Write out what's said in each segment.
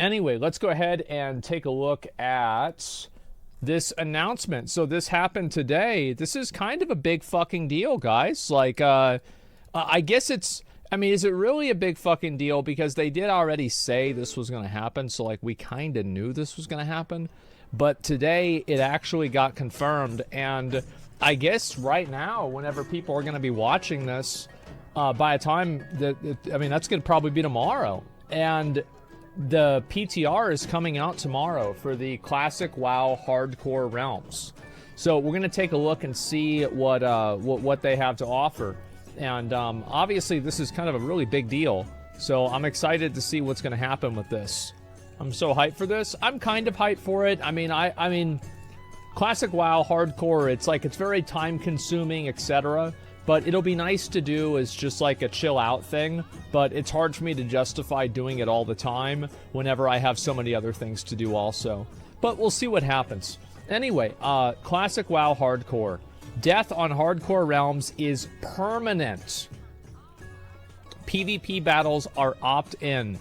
Anyway, let's go ahead and take a look at this announcement. So this happened today. This is kind of a big fucking deal, guys. Like, I guess it's, I mean, is it really a big fucking deal? Because they did already say this was going to happen. So, like, we kind of knew this was going to happen. But today, it actually got confirmed. And I guess right now, whenever people are going to be watching this, by the time that, I mean, that's going to probably be tomorrow. And the PTR is coming out tomorrow for the Classic WoW Hardcore Realms. So we're going to take a look and see what they have to offer. And obviously, this is kind of a really big deal. So I'm excited to see what's going to happen with this. I'm so hyped for this. I'm kind of hyped for it. I mean, Classic WoW Hardcore, it's like, it's very time-consuming, etc. But it'll be nice to do as just like a chill-out thing. But it's hard for me to justify doing it all the time whenever I have so many other things to do also. But we'll see what happens. Anyway, Classic WoW Hardcore. Death on Hardcore Realms is permanent. PvP battles are opt-in.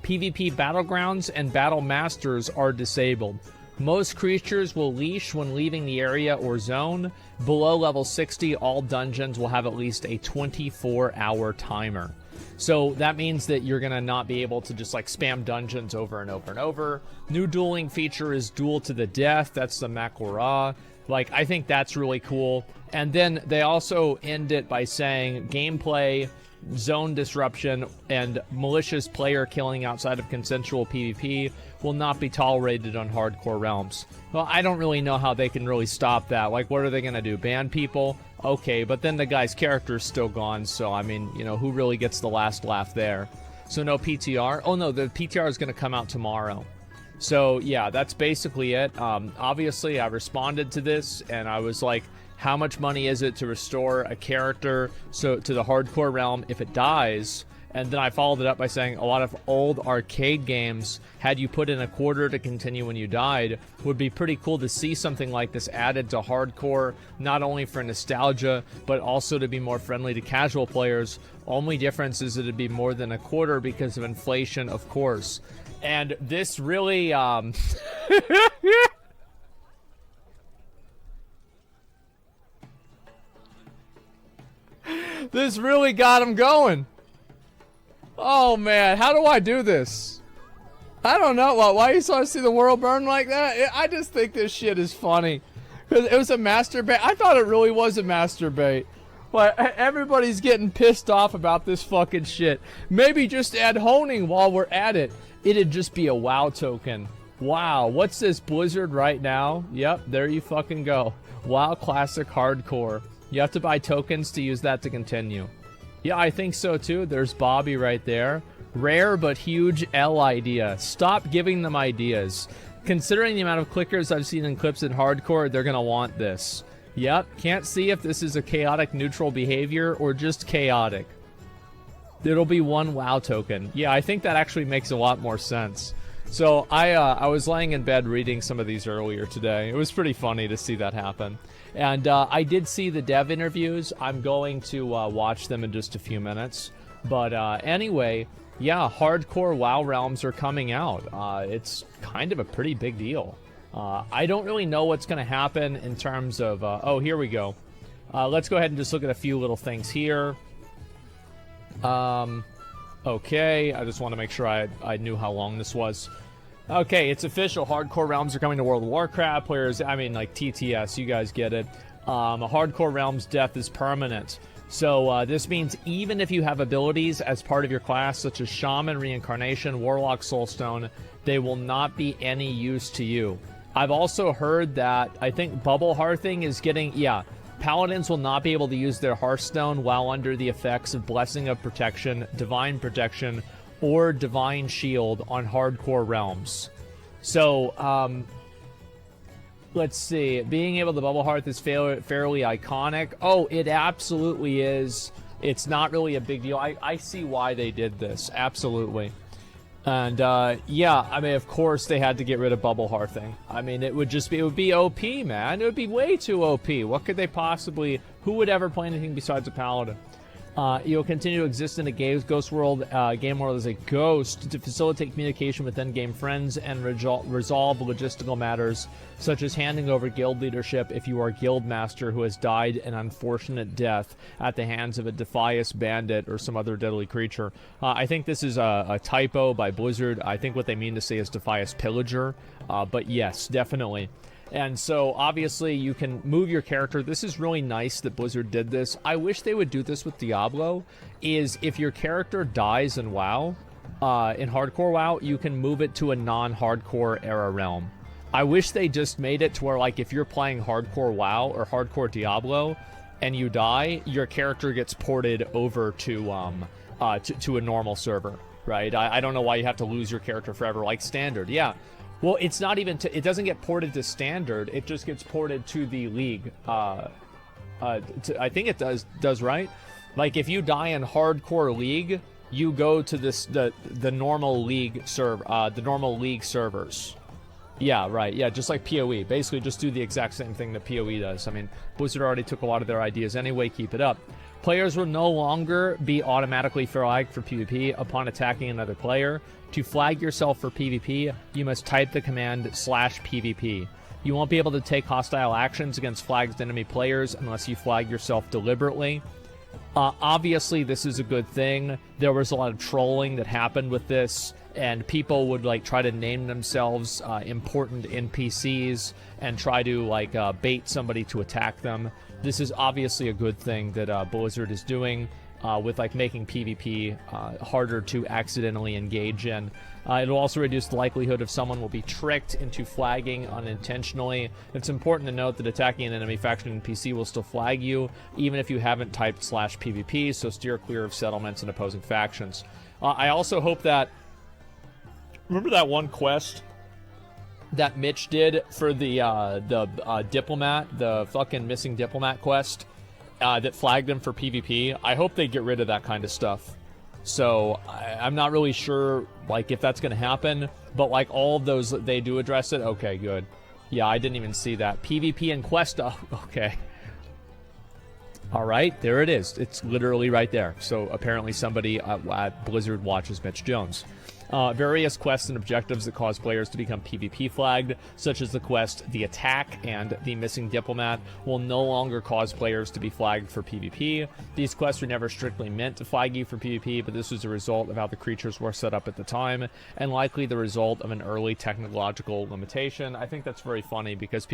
PvP battlegrounds and battle masters are disabled. Most creatures will leash when leaving the area or zone. Below level 60, all dungeons will have at least a 24-hour timer. So that means that you're going to not be able to just like spam dungeons over and over and over. New dueling feature is Duel to the Death. That's the Makora. Like, I think that's really cool. And then they also end it by saying gameplay, zone disruption, and malicious player killing outside of consensual PvP will not be tolerated on Hardcore Realms. Well, I don't really know how they can really stop that. Like, what are they going to do? Ban people? Okay, but then the guy's character is still gone, so, I mean, you know, who really gets the last laugh there? So no PTR? Oh, no, the PTR is going to come out tomorrow. So, yeah, that's basically it. Obviously, I responded to this, and I was like, how much money is it to restore a character to the Hardcore Realm if it dies? And then I followed it up by saying a lot of old arcade games, had you put in a quarter to continue when you died, would be pretty cool to see something like this added to Hardcore, not only for nostalgia, but also to be more friendly to casual players. Only difference is it'd be more than a quarter because of inflation, of course. And this really, this really got him going. Oh man, how do I do this? I don't know. Why you saw see the world burn like that? I just think this shit is funny. It was a masturbate. I thought it really was a masturbate. But everybody's getting pissed off about this fucking shit. Maybe just add honing while we're at it. It'd just be a WoW token. Wow, what's this, Blizzard right now? Yep, there you fucking go. WoW Classic Hardcore. You have to buy tokens to use that to continue. Yeah, I think so too. There's Bobby right there. Rare but huge L idea. Stop giving them ideas. Considering the amount of clickers I've seen in clips in Hardcore, they're gonna want this. Yep, can't see if this is a chaotic neutral behavior or just chaotic. There'll be one WoW token. Yeah, I think that actually makes a lot more sense. So I was laying in bed reading some of these earlier today. It was pretty funny to see that happen. And I did see the dev interviews. I'm going to watch them in just a few minutes. But anyway, yeah, Hardcore WoW Realms are coming out. It's kind of a pretty big deal. I don't really know what's going to happen in terms of... oh, here we go. Let's go ahead and just look at a few little things here. Okay, I just want to make sure I knew how long this was. Okay, it's official. Hardcore Realms are coming to World of Warcraft. Players, I mean, like TTS, you guys get it. Hardcore Realms death is permanent. So this means even if you have abilities as part of your class, such as Shaman, Reincarnation, Warlock, Soulstone, they will not be any use to you. I've also heard that, I think Bubble Hearthing is getting, yeah, Paladins will not be able to use their Hearthstone while under the effects of Blessing of Protection, Divine Protection, or Divine Shield on Hardcore Realms. So, let's see. Being able to Bubble Hearth is fairly iconic. Oh, it absolutely is. It's not really a big deal. I see why they did this. Absolutely. And, yeah, I mean, of course they had to get rid of Bubble Hearthing. I mean, it would be OP, man. It would be way too OP. What could they possibly... Who would ever play anything besides a Paladin? You'll continue to exist in a ghost world, game world as a ghost to facilitate communication with in-game friends and resolve logistical matters, such as handing over guild leadership if you are a guild master who has died an unfortunate death at the hands of a Defias bandit or some other deadly creature. I think this is a typo by Blizzard. I think what they mean to say is Defias pillager, but yes, definitely. And so, obviously, you can move your character. This is really nice that Blizzard did this. I wish they would do this with Diablo, is if your character dies in WoW, in Hardcore WoW, you can move it to a non-Hardcore era realm. I wish they just made it to where, like, if you're playing Hardcore WoW or Hardcore Diablo, and you die, your character gets ported over to a normal server, right? I don't know why you have to lose your character forever, like Standard, yeah. Well, it's not even it doesn't get ported to Standard. It just gets ported to the League. I think it does right. Like if you die in Hardcore League, you go to the normal League the normal League servers. Yeah, right. Yeah, just like PoE. Basically, just do the exact same thing that PoE does. I mean, Blizzard already took a lot of their ideas anyway. Keep it up. Players will no longer be automatically flagged for PvP upon attacking another player. To flag yourself for PvP, you must type the command /PvP. You won't be able to take hostile actions against flagged enemy players unless you flag yourself deliberately. Obviously, this is a good thing. There was a lot of trolling that happened with this, and people would like try to name themselves important NPCs and try to like bait somebody to attack them. This is obviously a good thing that Blizzard is doing with like making PvP harder to accidentally engage in. It'll also reduce the likelihood of someone will be tricked into flagging unintentionally. It's important to note that attacking an enemy faction NPC will still flag you, even if you haven't typed /PvP, so steer clear of settlements and opposing factions. I also hope that... Remember that one quest that Mitch did for the diplomat, the fucking missing diplomat quest that flagged him for PvP? I hope they get rid of that kind of stuff. So I'm not really sure like if that's going to happen, but like all of those, they do address it. Okay, good. Yeah, I didn't even see that. PvP and quest. Okay. All right, there it is. It's literally right there. So apparently somebody at Blizzard watches Mitch Jones. Various quests and objectives that cause players to become PvP flagged, such as the quest The Attack and The Missing Diplomat, will no longer cause players to be flagged for PvP. These quests were never strictly meant to flag you for PvP, but this was a result of how the creatures were set up at the time, and likely the result of an early technological limitation. I think that's very funny, because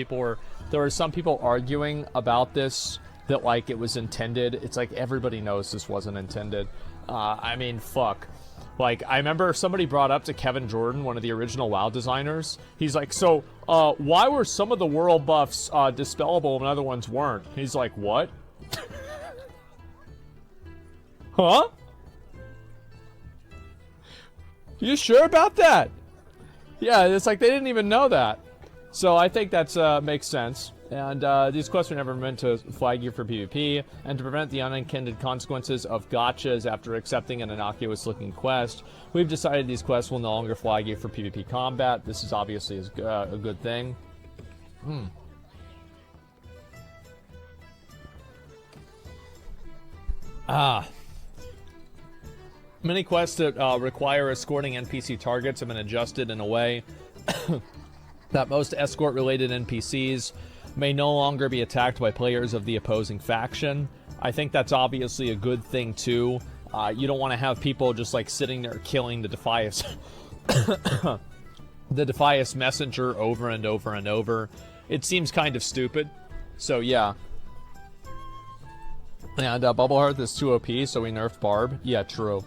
there were some people arguing about this, that like it was intended. It's like everybody knows this wasn't intended. I mean, fuck. Like, I remember somebody brought up to Kevin Jordan, one of the original WoW designers. He's like, so, why were some of the world buffs dispellable and other ones weren't? He's like, what? Huh? You sure about that? Yeah, it's like they didn't even know that. So I think that's makes sense. And these quests were never meant to flag you for PvP, and to prevent the unintended consequences of gotchas after accepting an innocuous-looking quest, we've decided these quests will no longer flag you for PvP combat. This is obviously a good thing. Many quests that require escorting NPC targets have been adjusted in a way that most escort-related NPCs may no longer be attacked by players of the opposing faction. I think that's obviously a good thing, too. You don't want to have people just, like, sitting there killing the Defias... the Defias messenger over and over and over. It seems kind of stupid. So, yeah. And Bubbleheart is too OP, so we nerfed Barb. Yeah, true.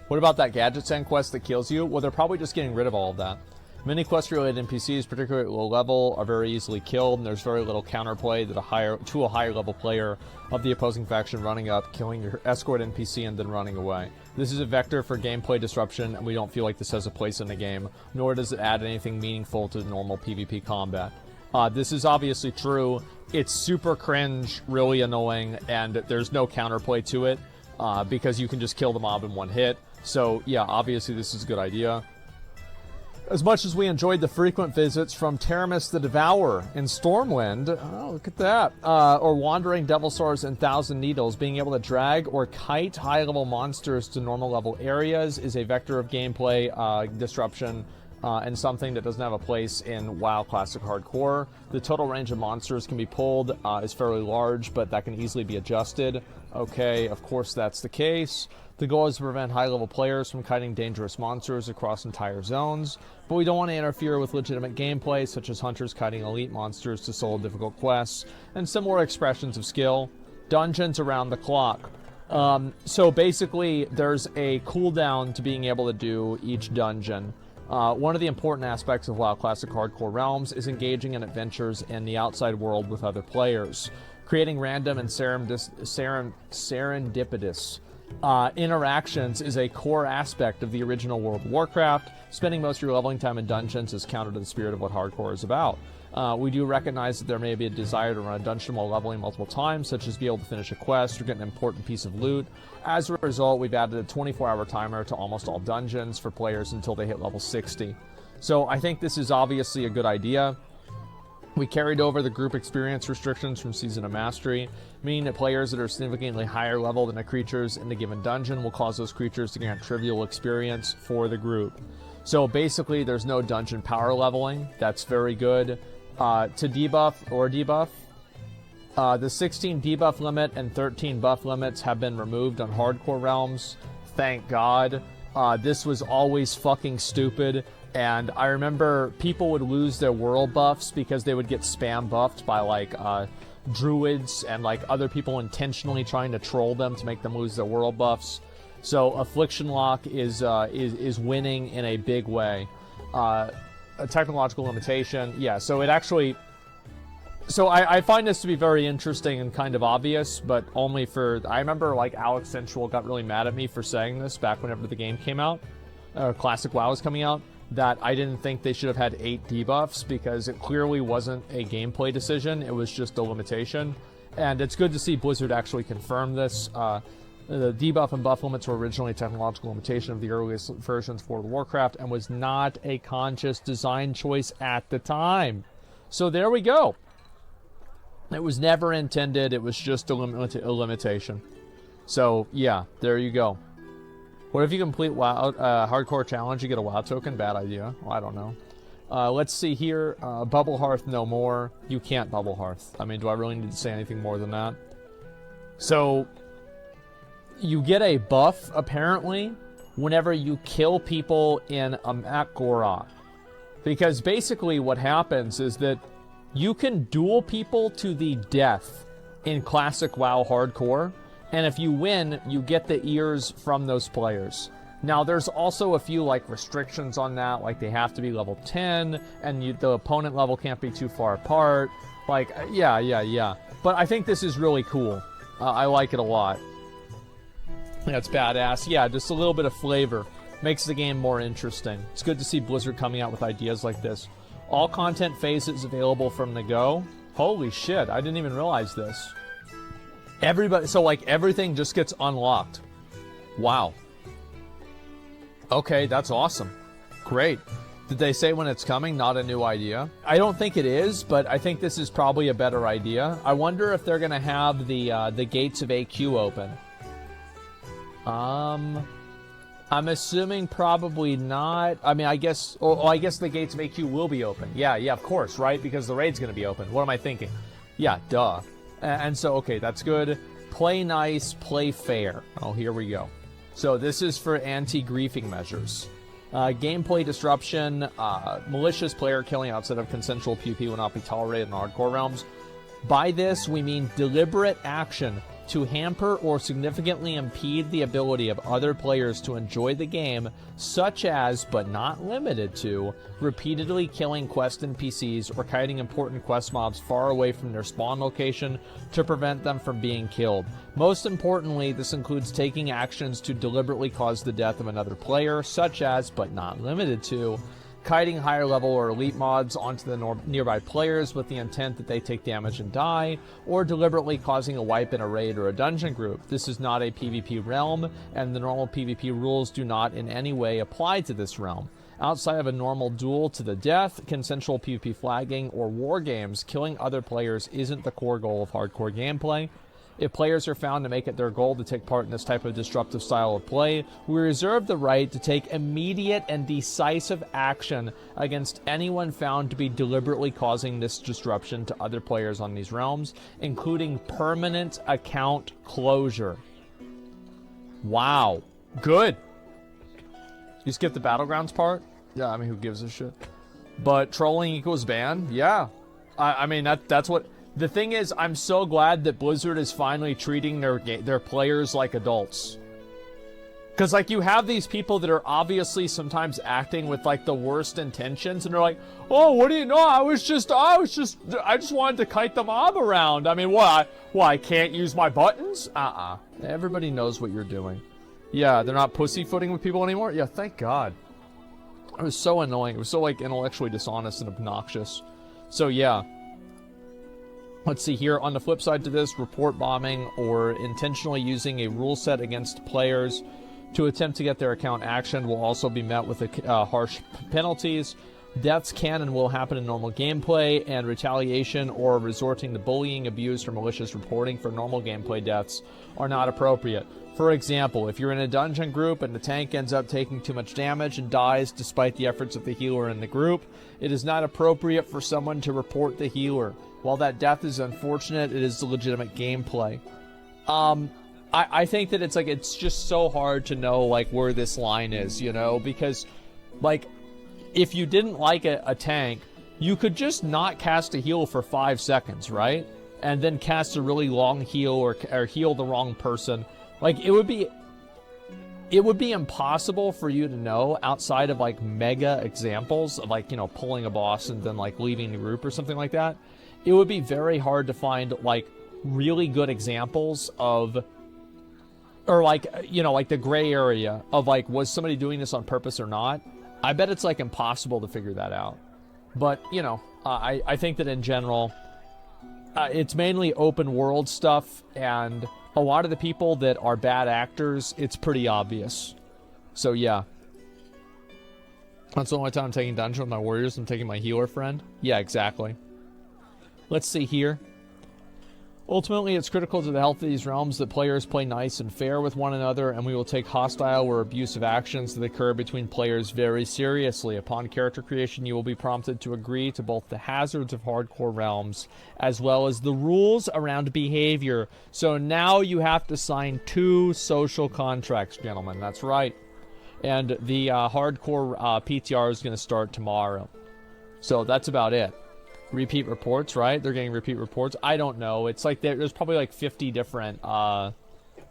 What about that Gadget Send quest that kills you? Well, they're probably just getting rid of all of that. Many quest-related NPCs, particularly at low level, are very easily killed, and there's very little counterplay that to a higher level player of the opposing faction running up, killing your escort NPC, and then running away. This is a vector for gameplay disruption, and we don't feel like this has a place in the game, nor does it add anything meaningful to normal PvP combat. This is obviously true. It's super cringe, really annoying, and there's no counterplay to it, because you can just kill the mob in one hit. So, yeah, obviously this is a good idea. As much as we enjoyed the frequent visits from Teramis the Devourer in Stormwind, oh, look at that, or Wandering Devil Stars and Thousand Needles, being able to drag or kite high-level monsters to normal-level areas is a vector of gameplay disruption and something that doesn't have a place in WoW Classic Hardcore. The total range of monsters can be pulled is fairly large, but that can easily be adjusted. Okay, of course that's the case. The goal is to prevent high-level players from kiting dangerous monsters across entire zones, but we don't want to interfere with legitimate gameplay, such as hunters kiting elite monsters to solo difficult quests, and similar expressions of skill. Dungeons around the clock. So basically, there's a cooldown to being able to do each dungeon. One of the important aspects of WoW Classic Hardcore Realms is engaging in adventures in the outside world with other players. Creating random and serendipitous interactions is a core aspect of the original World of Warcraft. Spending most of your leveling time in dungeons is counter to the spirit of what hardcore is about. We do recognize that there may be a desire to run a dungeon while leveling multiple times, such as be able to finish a quest or get an important piece of loot. As a result, we've added a 24-hour timer to almost all dungeons for players until they hit level 60. So I think this is obviously a good idea. We carried over the group experience restrictions from Season of Mastery, meaning that players that are significantly higher level than the creatures in the given dungeon will cause those creatures to grant trivial experience for the group. So basically, there's no dungeon power leveling. That's very good. To debuff or debuff, the 16 debuff limit and 13 buff limits have been removed on Hardcore Realms. Thank God. This was always fucking stupid. And I remember people would lose their world buffs because they would get spam buffed by, like, druids and, like, other people intentionally trying to troll them to make them lose their world buffs. So Affliction Lock is winning in a big way. A technological limitation, yeah, so it actually... So I find this to be very interesting and kind of obvious, but only for... I remember, like, Alex Sensual got really mad at me for saying this back whenever the game came out. Classic WoW was coming out. That I didn't think they should have had 8 debuffs because it clearly wasn't a gameplay decision. It was just a limitation. And it's good to see Blizzard actually confirm this. The debuff and buff limits were originally a technological limitation of the earliest versions of World of Warcraft and was not a conscious design choice at the time. So there we go. It was never intended. It was just a limitation. So yeah, there you go. What if you complete WoW Hardcore Challenge, you get a WoW token? Bad idea. Well, I don't know. Let's see here. Bubble Hearth no more. You can't Bubble Hearth. I mean, do I really need to say anything more than that? So, you get a buff, apparently, whenever you kill people in a Mak'gora. Because basically what happens is that you can duel people to the death in Classic WoW Hardcore. And if you win, you get the ears from those players. Now, there's also a few, like, restrictions on that. Like, they have to be level 10, and the opponent level can't be too far apart. Like, yeah. But I think this is really cool. I like it a lot. That's badass. Yeah, just a little bit of flavor. Makes the game more interesting. It's good to see Blizzard coming out with ideas like this. All content phases available from the go. Holy shit, I didn't even realize this. Everybody, so like everything just gets unlocked. Wow. Okay, that's awesome. Great. Did they say when it's coming? Not a new idea. I don't think it is, but I think this is probably a better idea. I wonder if they're gonna have the gates of AQ open. I'm assuming probably not. I mean, I guess the gates of AQ will be open. Yeah, of course, right? Because the raid's gonna be open. What am I thinking? Yeah, duh. And so, okay, that's good. Play nice, play fair. Oh, here we go. So this is for anti-griefing measures. Gameplay disruption, malicious player killing outside of consensual PvP will not be tolerated in hardcore realms. By this, we mean deliberate action to hamper or significantly impede the ability of other players to enjoy the game, such as, but not limited to, repeatedly killing quest NPCs or kiting important quest mobs far away from their spawn location to prevent them from being killed. Most importantly, this includes taking actions to deliberately cause the death of another player, such as, but not limited to, kiting higher level or elite mods onto the nearby players with the intent that they take damage and die, or deliberately causing a wipe in a raid or a dungeon group. This is not a PvP realm, and the normal PvP rules do not in any way apply to this realm. Outside of a normal duel to the death, consensual PvP flagging, or war games, killing other players isn't the core goal of hardcore gameplay. If players are found to make it their goal to take part in this type of disruptive style of play, we reserve the right to take immediate and decisive action against anyone found to be deliberately causing this disruption to other players on these realms, including permanent account closure. Wow. Good. You skip the Battlegrounds part? Yeah, I mean, who gives a shit? But trolling equals ban? Yeah. I mean, that's what... The thing is, I'm so glad that Blizzard is finally treating their players like adults. Because, like, you have these people that are obviously sometimes acting with, like, the worst intentions, and they're like, oh, what do you know? I just wanted to kite the mob around. I mean, what, I can't use my buttons? Everybody knows what you're doing. Yeah, they're not pussyfooting with people anymore? Yeah, thank God. It was so annoying. It was so, like, intellectually dishonest and obnoxious. So, yeah. Let's see here. On the flip side to this, report bombing or intentionally using a rule set against players to attempt to get their account actioned will also be met with harsh penalties. Deaths can and will happen in normal gameplay, and retaliation or resorting to bullying, abuse, or malicious reporting for normal gameplay deaths are not appropriate. For example, if you're in a dungeon group and the tank ends up taking too much damage and dies despite the efforts of the healer in the group, it is not appropriate for someone to report the healer. While that death is unfortunate, it is legitimate gameplay. I think that it's just so hard to know, like, where this line is, you know? Because, like, if you didn't like a tank, you could just not cast a heal for 5 seconds, right? And then cast a really long heal or heal the wrong person. Like, it would be impossible for you to know outside of, like, mega examples of, like, you know, pulling a boss and then, like, leaving the group or something like that. It would be very hard to find, like, really good examples of, or, like, you know, like the gray area of, like, was somebody doing this on purpose or not? I bet it's, like, impossible to figure that out. But, you know, I think that in general, it's mainly open world stuff, and a lot of the people that are bad actors, it's pretty obvious. So, yeah. That's the only time I'm taking dungeon with my warriors. I'm taking my healer friend. Yeah, exactly. Let's see here. Ultimately, it's critical to the health of these realms that players play nice and fair with one another, and we will take hostile or abusive actions that occur between players very seriously. Upon character creation, you will be prompted to agree to both the hazards of hardcore realms as well as the rules around behavior. So now you have to sign 2 social contracts, gentlemen. That's right. And the hardcore PTR is going to start tomorrow. So that's about it. Repeat reports, right? They're getting repeat reports. I don't know. It's like there's probably like 50 different,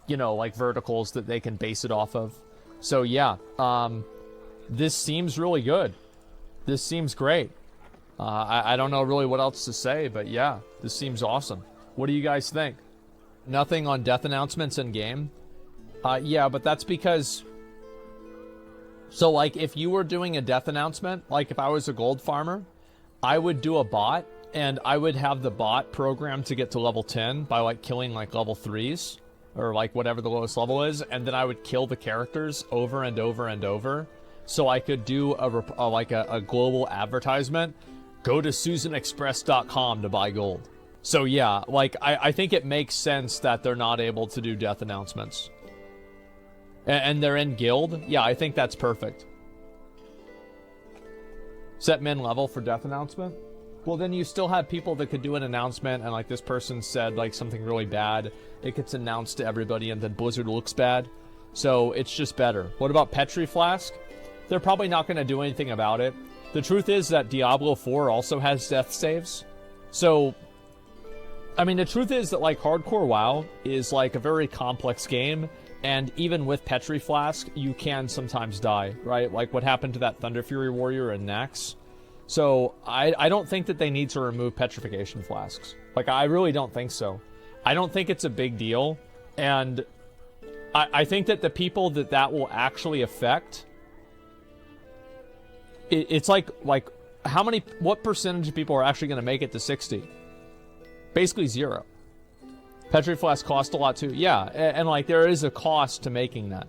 you know, like verticals that they can base it off of. So yeah, this seems really good. This seems great. I don't know really what else to say, but yeah, this seems awesome. What do you guys think? Nothing on death announcements in game? Yeah, but that's because... So like if you were doing a death announcement, like if I was a gold farmer, I would do a bot, and I would have the bot programmed to get to level 10 by, like, killing, like, level 3s, or, like, whatever the lowest level is, and then I would kill the characters over and over and over, so I could do a global advertisement. Go to SusanExpress.com to buy gold. So, yeah, like, I think it makes sense that they're not able to do death announcements. And they're in guild? Yeah, I think that's perfect. Set min level for death announcement? Well, then you still have people that could do an announcement, and like this person said like something really bad. It gets announced to everybody, and then Blizzard looks bad. So it's just better. What about Petri Flask? They're probably not going to do anything about it. The truth is that Diablo 4 also has death saves. So, I mean, the truth is that like hardcore WoW is like a very complex game. And even with Petri Flask, you can sometimes die, right? Like what happened to that Thunder Fury warrior in Nax. So I don't think that they need to remove petrification flasks. Like, I really don't think so. I don't think it's a big deal. And I think that the people that will actually affect, it's like what percentage of people are actually going to make it to 60? Basically 0. Petri Flask cost a lot too. Yeah, and like there is a cost to making that.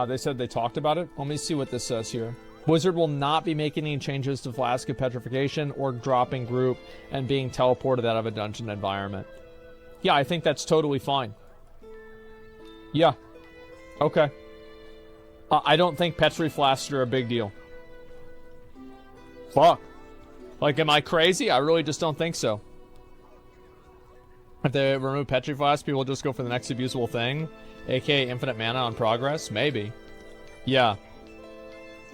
They said they talked about it. Let me see what this says here. Blizzard will not be making any changes to Flask of Petrification or dropping group and being teleported out of a dungeon environment. Yeah, I think that's totally fine. Yeah. Okay. I don't think Petri Flasks are a big deal. Fuck. Like, am I crazy? I really just don't think so. If they remove Petri Flasks, people just go for the next abusable thing, aka infinite mana on progress? Maybe. Yeah.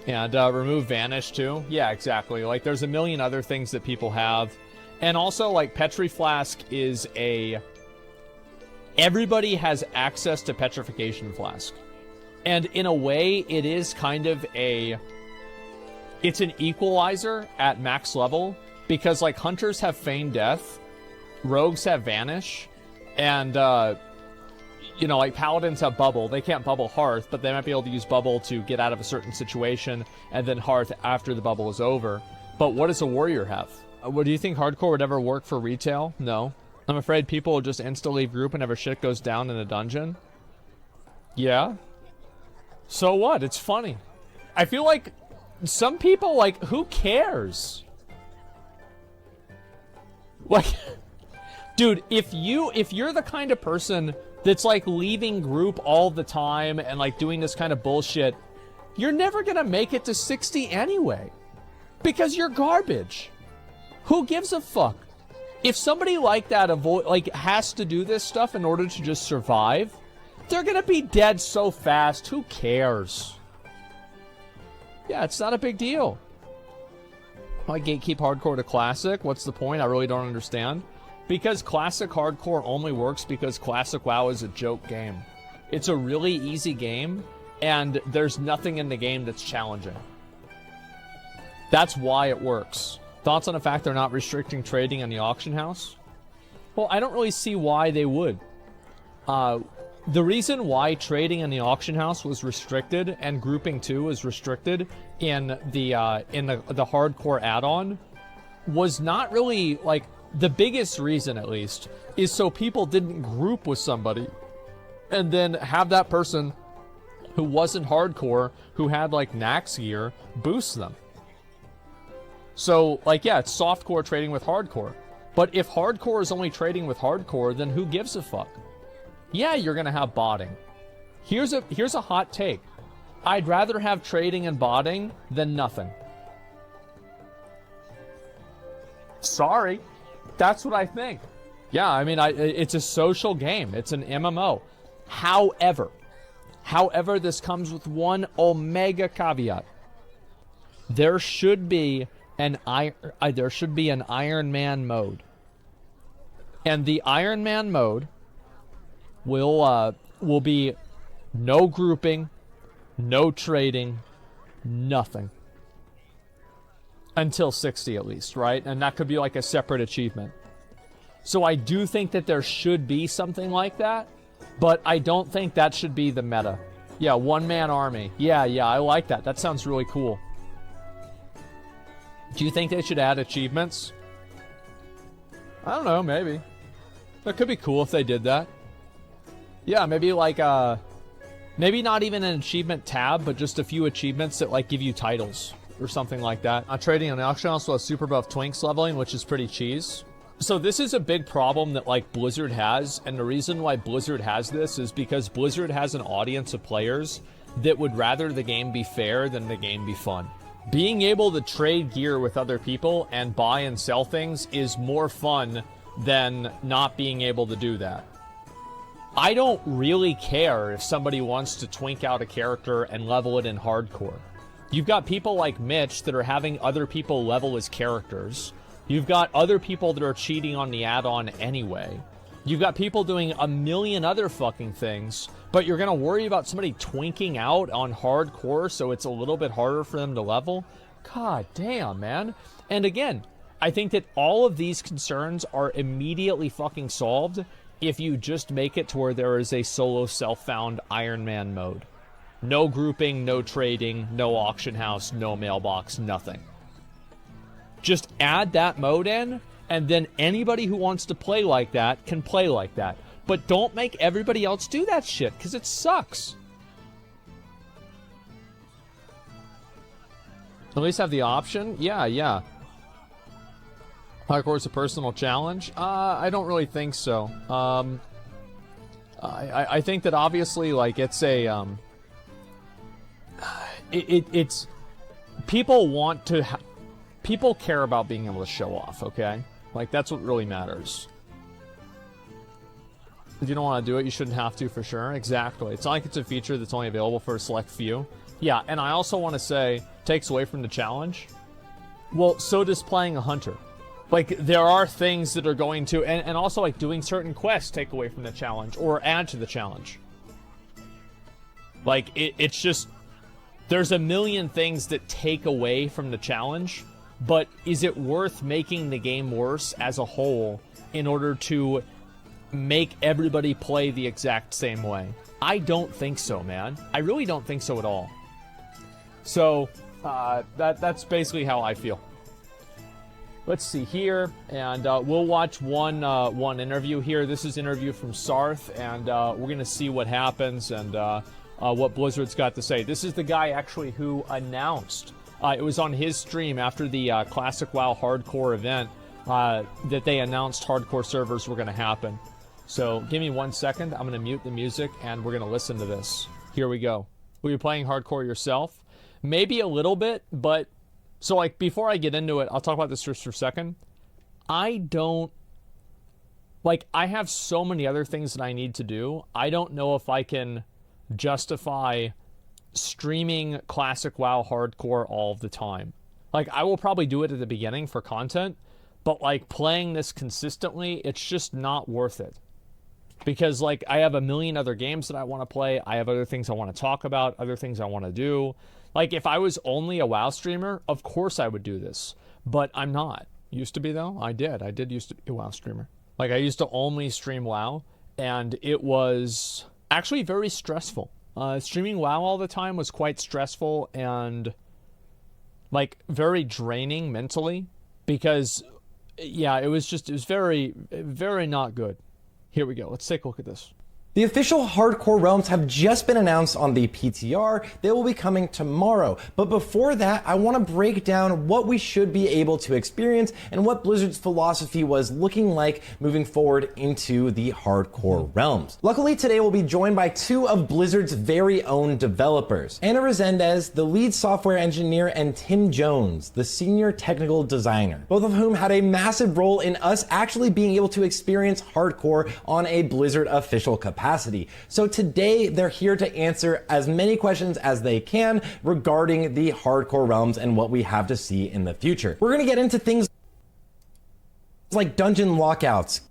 And remove Vanish, too. Yeah, exactly. Like, there's a million other things that people have. And also, like, Petri Flask is a... Everybody has access to Petrification Flask. And in a way, it is kind of a... It's an equalizer at max level. Because, like, Hunters have Feign Death. Rogues have Vanish. And, you know, like, Paladins have Bubble. They can't Bubble Hearth, but they might be able to use Bubble to get out of a certain situation, and then Hearth after the bubble is over. But what does a Warrior have? What, do you think Hardcore would ever work for retail? No. I'm afraid people will just instantly group whenever shit goes down in a dungeon. Yeah? So what? It's funny. I feel like some people, like, who cares? Like, dude, if you're the kind of person that's, like, leaving group all the time and, like, doing this kind of bullshit, you're never gonna make it to 60 anyway. Because you're garbage. Who gives a fuck? If somebody like that has to do this stuff in order to just survive, they're gonna be dead so fast. Who cares? Yeah, it's not a big deal. Why gatekeep Hardcore to Classic? What's the point? I really don't understand. Because Classic Hardcore only works because Classic WoW is a joke game. It's a really easy game, and there's nothing in the game that's challenging. That's why it works. Thoughts on the fact they're not restricting trading in the auction house? Well, I don't really see why they would. The reason why trading in the auction house was restricted and grouping 2 was restricted in the hardcore add-on was not really, like, the biggest reason, at least, is so people didn't group with somebody and then have that person who wasn't hardcore, who had, like, Nax gear, boost them. So, like, yeah, it's softcore trading with hardcore. But if hardcore is only trading with hardcore, then who gives a fuck? Yeah, you're gonna have botting. Here's a hot take. I'd rather have trading and botting than nothing. Sorry. That's what I think. Yeah, I mean, it's a social game. It's an MMO. However, this comes with one omega caveat. There should be an Iron Man mode. And the Iron Man mode will be no grouping, no trading, nothing. Until 60 at least, right? And that could be like a separate achievement. So I do think that there should be something like that, but I don't think that should be the meta. Yeah, one-man army. Yeah, I like that. That sounds really cool. Do you think they should add achievements? I don't know, maybe. That could be cool if they did that. Yeah, maybe like, maybe not even an achievement tab, but just a few achievements that, like, give you titles or something like that. Trading on the auction also has super buff Twinks leveling, which is pretty cheese. So this is a big problem that, like, Blizzard has, and the reason why Blizzard has this is because Blizzard has an audience of players that would rather the game be fair than the game be fun. Being able to trade gear with other people and buy and sell things is more fun than not being able to do that. I don't really care if somebody wants to twink out a character and level it in hardcore. You've got people like Mitch that are having other people level his characters. You've got other people that are cheating on the add-on anyway. You've got people doing a million other fucking things, but you're gonna worry about somebody twinking out on hardcore so it's a little bit harder for them to level? God damn, man. And again, I think that all of these concerns are immediately fucking solved if you just make it to where there is a solo self-found Iron Man mode. No grouping, no trading, no auction house, no mailbox, nothing. Just add that mode in, and then anybody who wants to play like that can play like that. But don't make everybody else do that shit, because it sucks. At least have the option? Yeah. Hardcore is a personal challenge? I don't really think so. I think that obviously, like, it's a, it's, people want to, people care about being able to show off, okay? Like, that's what really matters. If you don't want to do it, you shouldn't have to, for sure. Exactly. It's not like it's a feature that's only available for a select few. Yeah, and I also want to say, takes away from the challenge. Well, so does playing a hunter. Like, there are things that are going to, and also, like, doing certain quests take away from the challenge, or add to the challenge. Like, it's just, there's a million things that take away from the challenge, but is it worth making the game worse as a whole in order to make everybody play the exact same way? I don't think so, man. I really don't think so at all. So, that's basically how I feel. Let's see here, and we'll watch one interview here. This is an interview from Sarth, and we're going to see what happens and what Blizzard's got to say. This is the guy, actually, who announced, it was on his stream after the Classic WoW Hardcore event, that they announced hardcore servers were going to happen. So give me 1 second. I'm going to mute the music, and we're going to listen to this. Here we go. Were you playing hardcore yourself? Maybe a little bit, but... So, like, before I get into it, I'll talk about this just for a second. I don't... Like, I have so many other things that I need to do. I don't know if I can justify streaming Classic WoW Hardcore all of the time. Like, I will probably do it at the beginning for content, but, like, playing this consistently, it's just not worth it. Because, like, I have a million other games that I want to play. I have other things I want to talk about, other things I want to do. Like, if I was only a WoW streamer, of course I would do this. But I'm not. Used to be, though. I did used to be a WoW streamer. Like, I used to only stream WoW, and it was actually very stressful. Streaming WoW all the time was quite stressful and, like, very draining mentally. Because, yeah, it was very, very not good. Here we go. Let's take a look at this. The official Hardcore Realms have just been announced on the PTR. They will be coming tomorrow. But before that, I want to break down what we should be able to experience and what Blizzard's philosophy was looking like moving forward into the Hardcore Realms. Luckily, today we'll be joined by two of Blizzard's very own developers. Anna Resendez, the lead software engineer, and Tim Jones, the senior technical designer. Both of whom had a massive role in us actually being able to experience Hardcore on a Blizzard official capacity. So today they're here to answer as many questions as they can regarding the Hardcore Realms and what we have to see in the future. We're going to get into things like dungeon lockouts.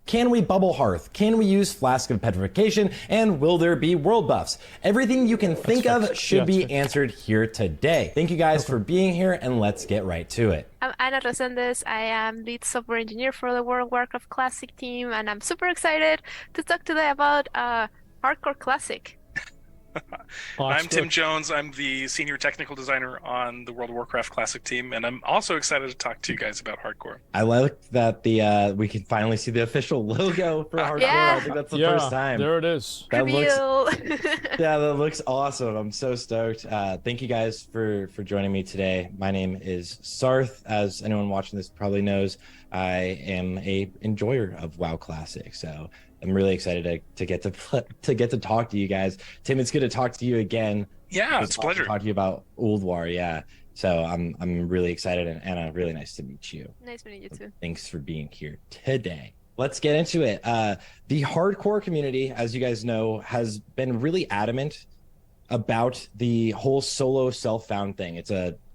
Can we bubble hearth? Can we use Flask of Petrification? And will there be world buffs? Everything you can think of should be answered here today. Thank you guys for being here, and let's get right to it. I'm Anna Resendez. I am lead software engineer for the World of Warcraft Classic team, and I'm super excited to talk today about Hardcore Classic. I'm Tim Jones. I'm the senior technical designer on the World of Warcraft Classic team, and I'm also excited to talk to you guys about Hardcore. I like that we can finally see the official logo for Hardcore. Yeah. I think that's the first time. There it is. That Reveal. that looks awesome. I'm so stoked. Thank you guys for joining me today. My name is Sarth. As anyone watching this probably knows, I am a enjoyer of WoW Classic. So I'm really excited to get to talk to you guys. Tim, it's good to talk to you again. Yeah, it's a pleasure. Talk to you about Ulduar. Yeah. So I'm really excited, and Anna, really nice to meet you. Nice meeting you too. Thanks for being here today. Let's get into it. The hardcore community, as you guys know, has been really adamant about the whole solo self-found thing.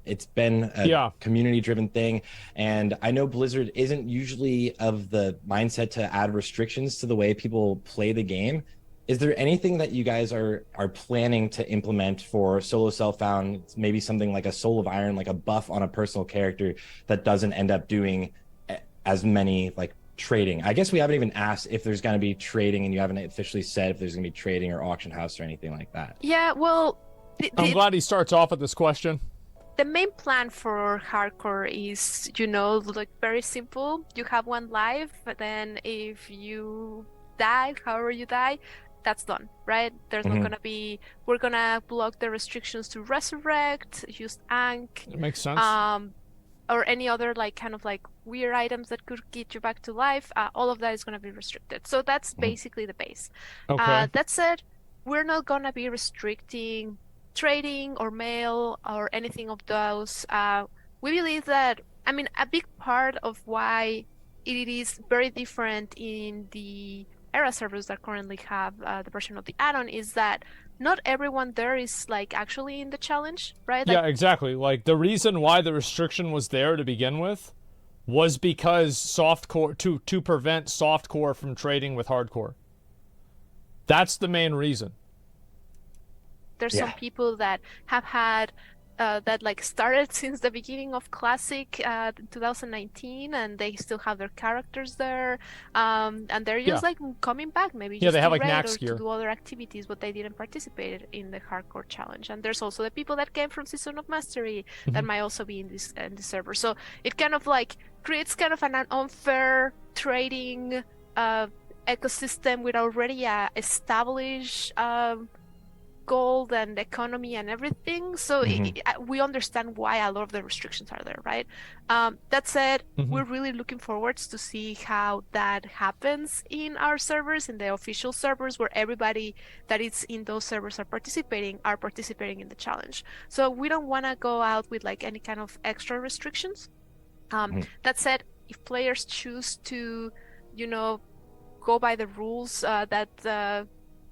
It's been a community-driven thing, and I know Blizzard isn't usually of the mindset to add restrictions to the way people play the game. Is there anything that you guys are planning to implement for solo self-found, maybe something like a Soul of Iron, like a buff on a personal character that doesn't end up doing as many, like, trading? I guess we haven't even asked if there's going to be trading, and you haven't officially said if there's going to be trading or auction house or anything like that. Yeah, well... I'm glad he starts off with this question. The main plan for Hardcore is, like, very simple. You have one life, but then if you die, however you die, that's done, right? There's not gonna be. We're gonna block the restrictions to resurrect, use Ankh, It makes sense. or any other like kind of like weird items that could get you back to life. All of that is gonna be restricted. So that's basically the base. Okay. That said, we're not gonna be restricting trading or mail or anything of those. We believe that, I mean, a big part of why it is very different in the era servers that currently have the version of the add-on is that not everyone there is like actually in the challenge, right? Yeah, Like, exactly. Like the reason why the restriction was there to begin with was because softcore to prevent softcore from trading with hardcore. That's the main reason. there's some people that have had that like started since the beginning of Classic 2019, and they still have their characters there, and they're just like coming back, maybe just they have to like raid Nax or gear. to do other activities, but they didn't participate in the hardcore challenge. And there's also the people that came from Season of Mastery that might also be in this server. So it kind of like creates kind of an unfair trading ecosystem with already a established gold and economy and everything. So we understand why a lot of the restrictions are there, right? That said, we're really looking forward to see how that happens in our servers, in the official servers, where everybody that is in those servers are participating in the challenge. So we don't want to go out with like any kind of extra restrictions. That said, if players choose to, go by the rules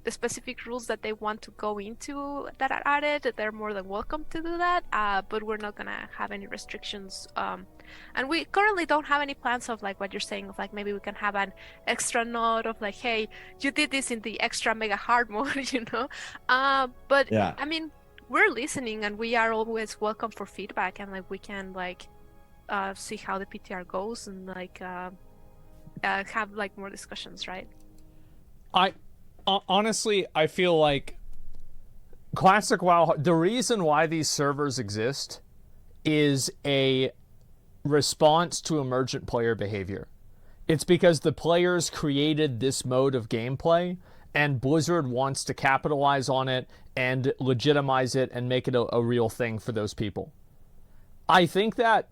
the specific rules that they want to go into that are added, they're more than welcome to do that. But we're not gonna have any restrictions. And we currently don't have any plans of like what you're saying of like maybe we can have an extra note of like, hey, you did this in the extra mega hard mode, But Yeah. I mean, we're listening and we are always welcome for feedback, and like we can like see how the PTR goes and like have like more discussions, right? Honestly, I feel like Classic WoW, the reason why these servers exist is a response to emergent player behavior. It's because the players created this mode of gameplay, and Blizzard wants to capitalize on it and legitimize it and make it a real thing for those people. I think that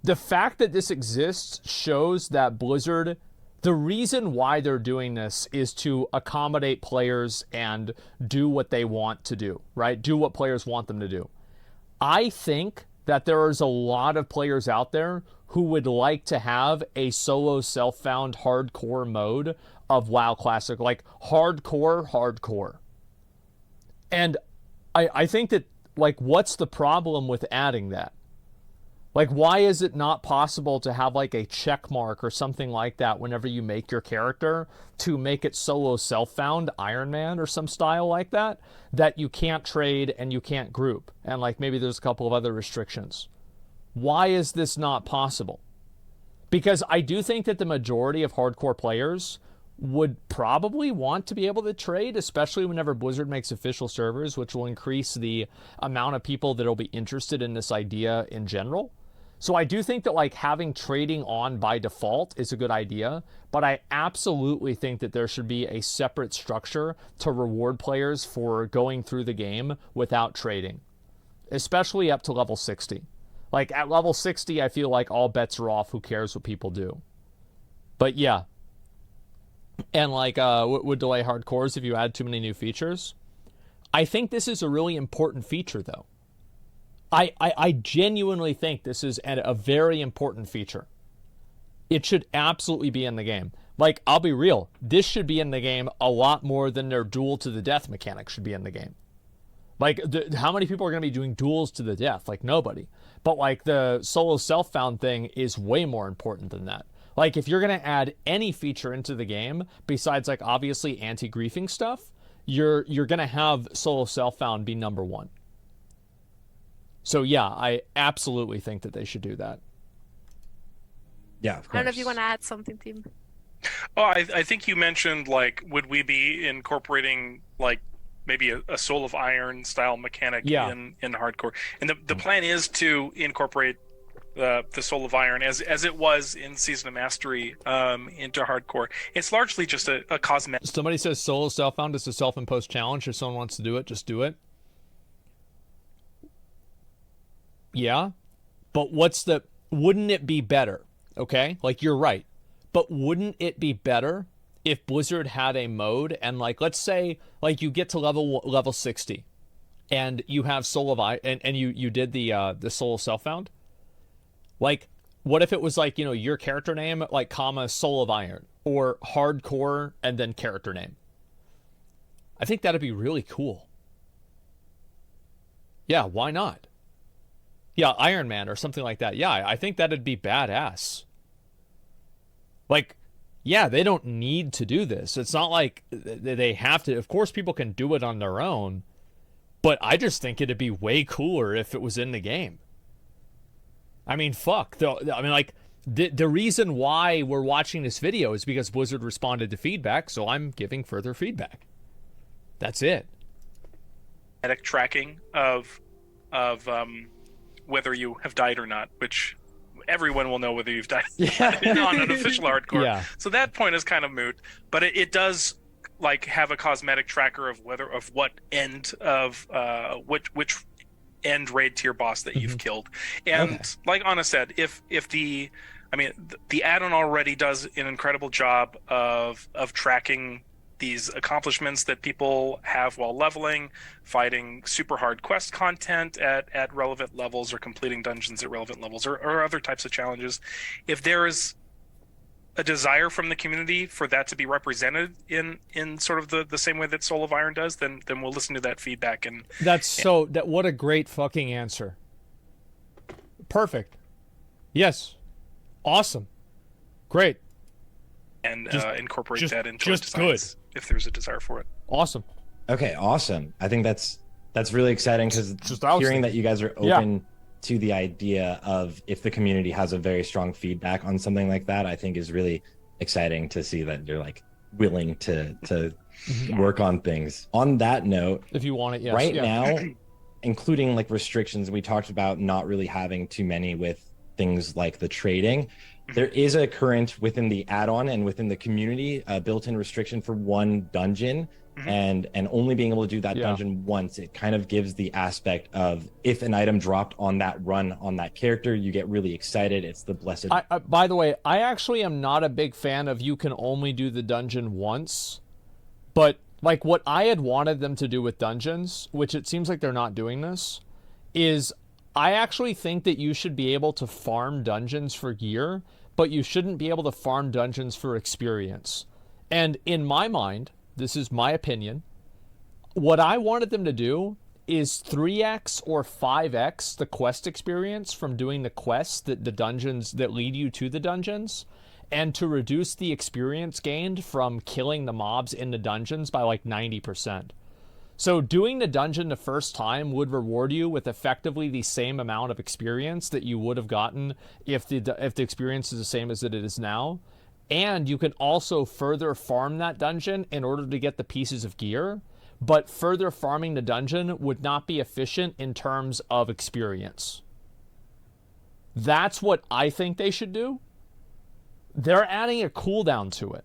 the fact that this exists shows that Blizzard, the reason why they're doing this is to accommodate players and do what they want to do, right? Do what players want them to do. I think that there is a lot of players out there who would like to have a solo self-found hardcore mode of WoW Classic, like hardcore. And I think that, like, what's the problem with adding that? Like, why is it not possible to have like a check mark or something like that whenever you make your character to make it solo self-found Iron Man or some style like that, that you can't trade and you can't group? And like maybe there's a couple of other restrictions. Why is this not possible? Because I do think that the majority of hardcore players would probably want to be able to trade, especially whenever Blizzard makes official servers, which will increase the amount of people that will be interested in this idea in general. So I do think that like having trading on by default is a good idea, but I absolutely think that there should be a separate structure to reward players for going through the game without trading, especially up to level 60. Like at level 60, I feel like all bets are off. Who cares what people do? But yeah. And like would delay hardcores if you add too many new features. I think this is a really important feature though. I genuinely think this is a very important feature. It should absolutely be in the game. Like, I'll be real, this should be in the game a lot more than their duel to the death mechanic should be in the game. Like, how many people are going to be doing duels to the death? Like, nobody. But, like, the solo self-found thing is way more important than that. Like, if you're going to add any feature into the game, besides, like, obviously anti-griefing stuff, you're going to have solo self-found be number one. So, yeah, I absolutely think that they should do that. Yeah, of course. I don't know if you want to add something, Tim. Oh, I think you mentioned, like, would we be incorporating, like, maybe a Soul of Iron style mechanic in hardcore? And the plan is to incorporate the Soul of Iron as it was in Season of Mastery into hardcore. It's largely just a cosmetic. Somebody says solo self-found is a self-imposed challenge. If someone wants to do it, just do it. Yeah, but wouldn't it be better? Okay, like you're right, but wouldn't it be better if Blizzard had a mode and like, let's say like you get to level 60 and you have Soul of Iron and you did the Soul of Self-Found? Like, what if it was like, your character name, like, comma, Soul of Iron, or hardcore, and then character name? I think that'd be really cool. Yeah, why not? Yeah, Iron Man or something like that. Yeah, I think that'd be badass. Like, yeah, they don't need to do this. It's not like they have to. Of course, people can do it on their own, but I just think it'd be way cooler if it was in the game. I mean, fuck. The reason why we're watching this video is because Blizzard responded to feedback, so I'm giving further feedback. That's it. Tracking of whether you have died or not, which everyone will know whether you've died on an official hardcore. Yeah. So that point is kind of moot, but it does like have a cosmetic tracker of what end of which end raid tier boss that you've killed. And like Anna said, if the add-on already does an incredible job of tracking these accomplishments that people have while leveling, fighting super hard quest content at relevant levels, or completing dungeons at relevant levels, or other types of challenges. If there is a desire from the community for that to be represented in sort of the same way that Soul of Iron does, then we'll listen to that feedback. And what a great fucking answer. Perfect. Yes. Awesome. Great. And incorporate that into just our designs if there's a desire for it. Awesome. Okay, awesome. I think that's really exciting, because hearing that you guys are open to the idea of if the community has a very strong feedback on something like that, I think is really exciting to see that you're like willing to work on things. On that note, if you want it, yes. Right now, including like restrictions, we talked about not really having too many with things like the trading. There is a current within the add-on and within the community built-in restriction for one dungeon, and only being able to do that dungeon once. It kind of gives the aspect of if an item dropped on that run on that character, you get really excited. It's the blessed. By the way, I actually am not a big fan of you can only do the dungeon once, but like what I had wanted them to do with dungeons, which it seems like they're not doing this, is I actually think that you should be able to farm dungeons for gear, but you shouldn't be able to farm dungeons for experience. And in my mind, this is my opinion, what I wanted them to do is 3x or 5x the quest experience from doing the quests, the dungeons that lead you to the dungeons, and to reduce the experience gained from killing the mobs in the dungeons by like 90%. So doing the dungeon the first time would reward you with effectively the same amount of experience that you would have gotten if the experience is the same as it is now. And you can also further farm that dungeon in order to get the pieces of gear, but further farming the dungeon would not be efficient in terms of experience. That's what I think they should do. They're adding a cooldown to it,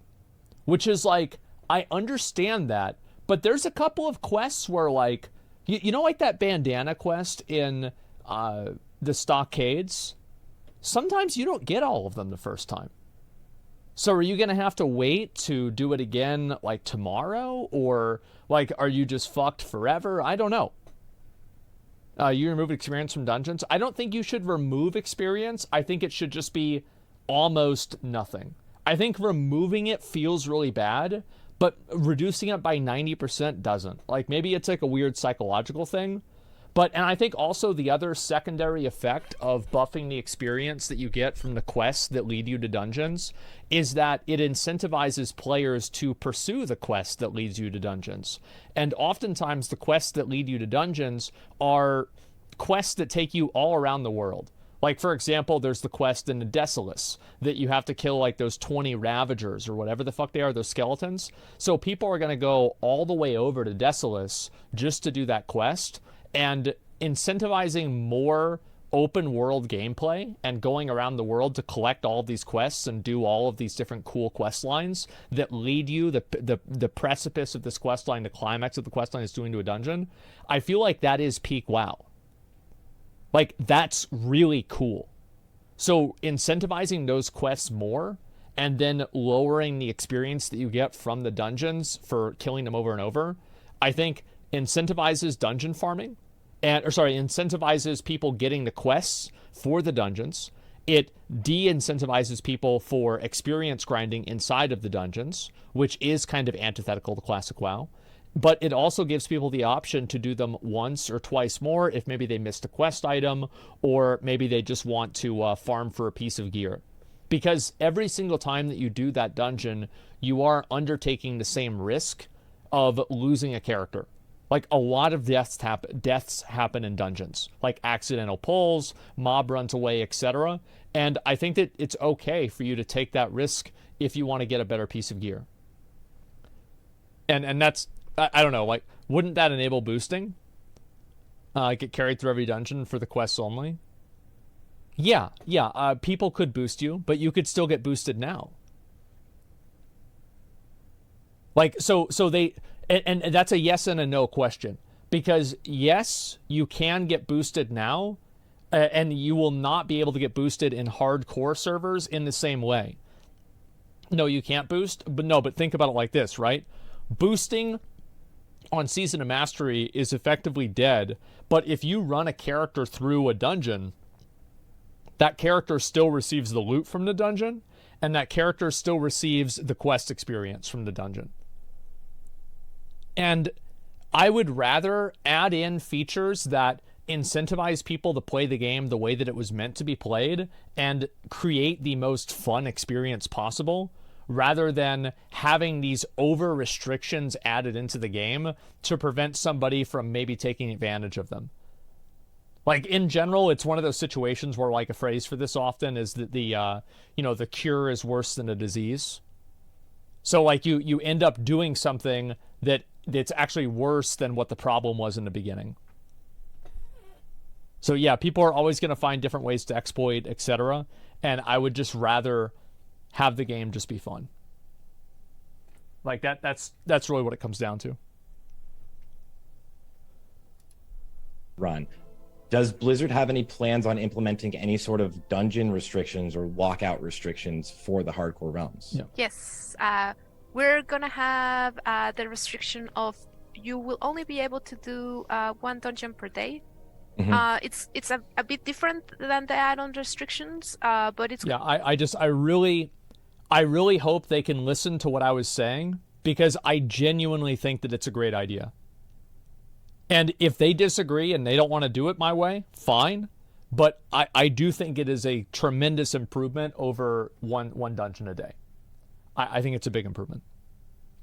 which is like, I understand that, but there's a couple of quests where, like, you know, like that bandana quest in the Stockades? Sometimes you don't get all of them the first time. So are you going to have to wait to do it again, like, tomorrow? Or, like, are you just fucked forever? I don't know. You remove experience from dungeons? I don't think you should remove experience. I think it should just be almost nothing. I think removing it feels really bad, but reducing it by 90% doesn't. Like, maybe it's like a weird psychological thing. And I think also the other secondary effect of buffing the experience that you get from the quests that lead you to dungeons is that it incentivizes players to pursue the quest that leads you to dungeons. And oftentimes the quests that lead you to dungeons are quests that take you all around the world. Like, for example, there's the quest in the Desolus that you have to kill, like, those 20 Ravagers or whatever the fuck they are, those skeletons. So people are going to go all the way over to Desolus just to do that quest. And incentivizing more open world gameplay and going around the world to collect all of these quests and do all of these different cool quest lines that lead you, the precipice of this quest line, the climax of the quest line is doing to a dungeon, I feel like that is peak WoW. Like, that's really cool. So incentivizing those quests more and then lowering the experience that you get from the dungeons for killing them over and over, I think incentivizes dungeon farming, incentivizes people getting the quests for the dungeons. It de-incentivizes people for experience grinding inside of the dungeons, which is kind of antithetical to classic WoW. But it also gives people the option to do them once or twice more if maybe they missed a quest item, or maybe they just want to farm for a piece of gear. Because every single time that you do that dungeon, you are undertaking the same risk of losing a character. Like, a lot of deaths happen in dungeons, like accidental pulls, mob runs away, etc. And I think that it's okay for you to take that risk if you want to get a better piece of gear. And that's, I don't know, like, wouldn't that enable boosting? Get carried through every dungeon for the quests only? Yeah, people could boost you, but you could still get boosted now. Like, so they, and that's a yes and a no question. Because yes, you can get boosted now, and you will not be able to get boosted in hardcore servers in the same way. No, you can't boost, but think about it like this, right? Boosting on Season of Mastery is effectively dead, but if you run a character through a dungeon, that character still receives the loot from the dungeon, and that character still receives the quest experience from the dungeon. And I would rather add in features that incentivize people to play the game the way that it was meant to be played and create the most fun experience possible, rather than having these over restrictions added into the game to prevent somebody from maybe taking advantage of them. Like, in general, it's one of those situations where, like, a phrase for this often is that the cure is worse than a disease. So, like, you end up doing something that's actually worse than what the problem was in the beginning. So yeah, people are always going to find different ways to exploit, etc. And I would just rather have the game just be fun. Like, that's really what it comes down to. Run. Does Blizzard have any plans on implementing any sort of dungeon restrictions or lockout restrictions for the hardcore realms? Yeah. Yes. We're gonna have the restriction of you will only be able to do one dungeon per day. Mm-hmm. It's a bit different than the add-on restrictions, but it's... Yeah, I really hope they can listen to what I was saying, because I genuinely think that it's a great idea. And if they disagree and they don't want to do it my way, fine. But I do think it is a tremendous improvement over one dungeon a day. I think it's a big improvement.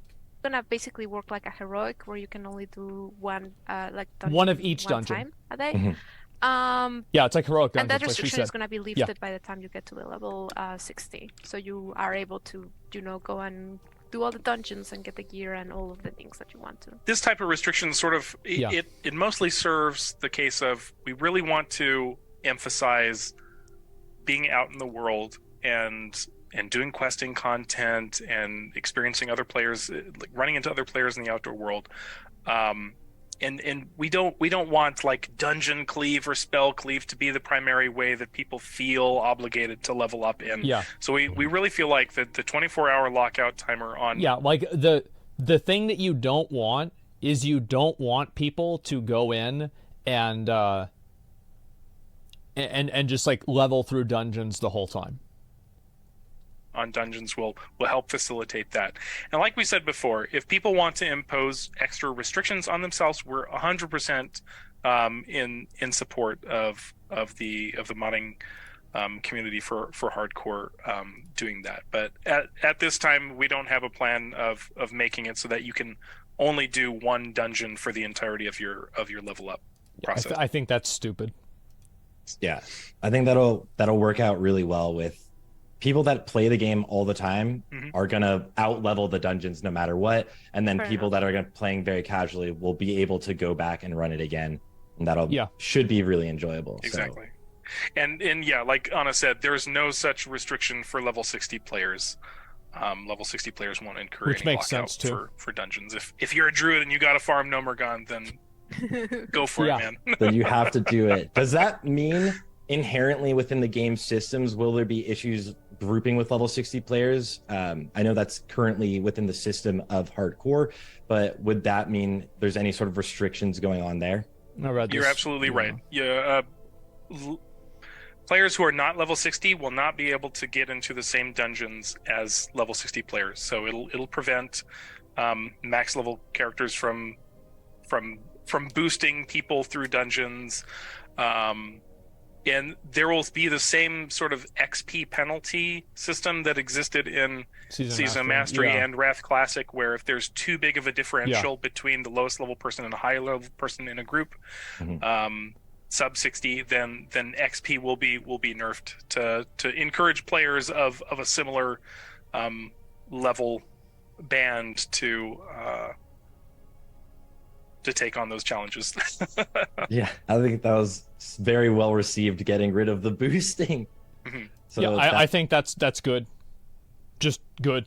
It's gonna basically work like a heroic, where you can only do one dungeon, one of each one dungeon time a day. Mm-hmm. Yeah, it's like heroic dungeons. And that like restriction is going to be lifted Yeah. by the time you get to the level 60. So you are able to, go and do all the dungeons and get the gear and all of the things that you want to. This type of restriction sort of, it mostly serves the case of, we really want to emphasize being out in the world and doing questing content and experiencing other players, like running into other players in the outdoor world. And we don't want, like, dungeon cleave or spell cleave to be the primary way that people feel obligated to level up in. Yeah. So we really feel like the 24-hour lockout timer on... Yeah, like, the thing that you don't want is you don't want people to go in and just, like, level through dungeons the whole time. On dungeons will help facilitate that. And like we said before, if people want to impose extra restrictions on themselves, we're 100% in support of the modding community for hardcore doing that. But at this time, we don't have a plan of making it so that you can only do one dungeon for the entirety of your level up process. I think that's stupid. Yeah, I think that'll work out really well with people that play the game all the time. Are going to out-level the dungeons no matter what, and then people that are playing very casually will be able to go back and run it again, and that'll should be really enjoyable. Exactly. So. And yeah, like Anna said, there's no such restriction for level 60 players. Level 60 players won't incur Which any makes sense, too. for dungeons. If you're a druid and you got to farm Nomergon, then go for it, man. Then you have to do it. Does that mean inherently within the game systems, will there be issues grouping with level 60 players? I know that's currently within the system of hardcore, but would that mean there's any sort of restrictions going on there? You're absolutely right. Yeah, players who are not level 60 will not be able to get into the same dungeons as level 60 players. So it'll prevent max level characters from boosting people through dungeons. And there will be the same sort of XP penalty system that existed in Season of Mastery and Wrath Classic, where if there's too big of a differential between the lowest level person and a higher level person in a group, sub 60, then XP will be nerfed to encourage players of a similar level band to take on those challenges. Yeah, I think that was very well received, getting rid of the boosting. So yeah, I think that's good. Just good.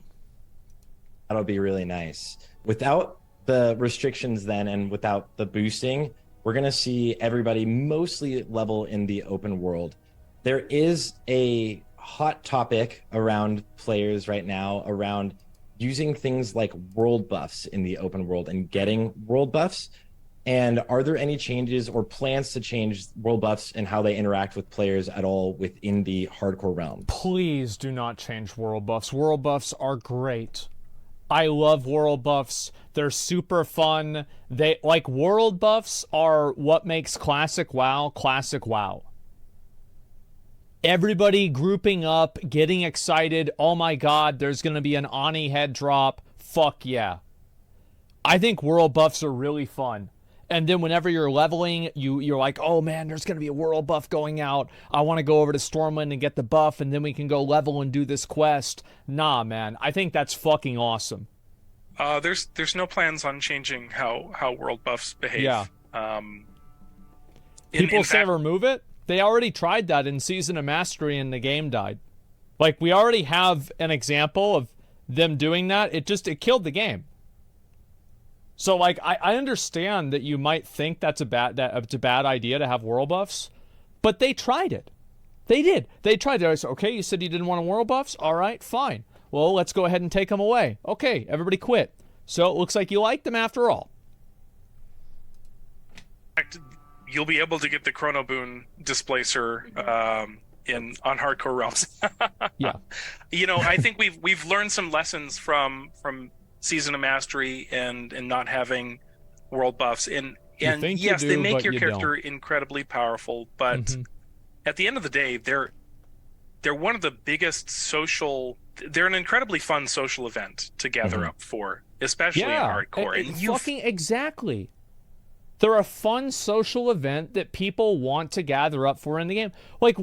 That'll be really nice. Without the restrictions then, and without the boosting, we're going to see everybody mostly level in the open world. There is a hot topic around players right now around using things like world buffs in the open world and getting world buffs. And are there any changes or plans to change world buffs and how they interact with players at all within the hardcore realm? Please do not change world buffs. World buffs are great. I love world buffs. They're super fun. World buffs are what makes classic WoW classic WoW. Everybody grouping up, getting excited. Oh my god, there's going to be an Ani head drop. Fuck yeah. I think world buffs are really fun. And then whenever you're leveling, you're like, oh man, there's going to be a world buff going out. I want to go over to Stormwind and get the buff, and then we can go level and do this quest. Nah, man. I think that's fucking awesome. There's no plans on changing how world buffs behave. Yeah. People say remove it. They already tried that in Season of Mastery and the game died. Like, we already have an example of them doing that. It killed the game. So, like, I understand that you might think it's a bad idea to have world buffs, but they tried it. They did. They tried it. I said, okay, you said you didn't want world buffs? All right, fine. Well, let's go ahead and take them away. Okay, everybody quit. So it looks like you liked them after all. You'll be able to get the Chrono Boon Displacer on Hardcore Realms. Yeah. You know, I think we've learned some lessons from Season of Mastery and not having world buffs. And yes, they make your character incredibly powerful, but at the end of the day, they're one of the biggest they're an incredibly fun social event to gather up for, especially in hardcore. Exactly. They're a fun social event that people want to gather up for in the game. Like,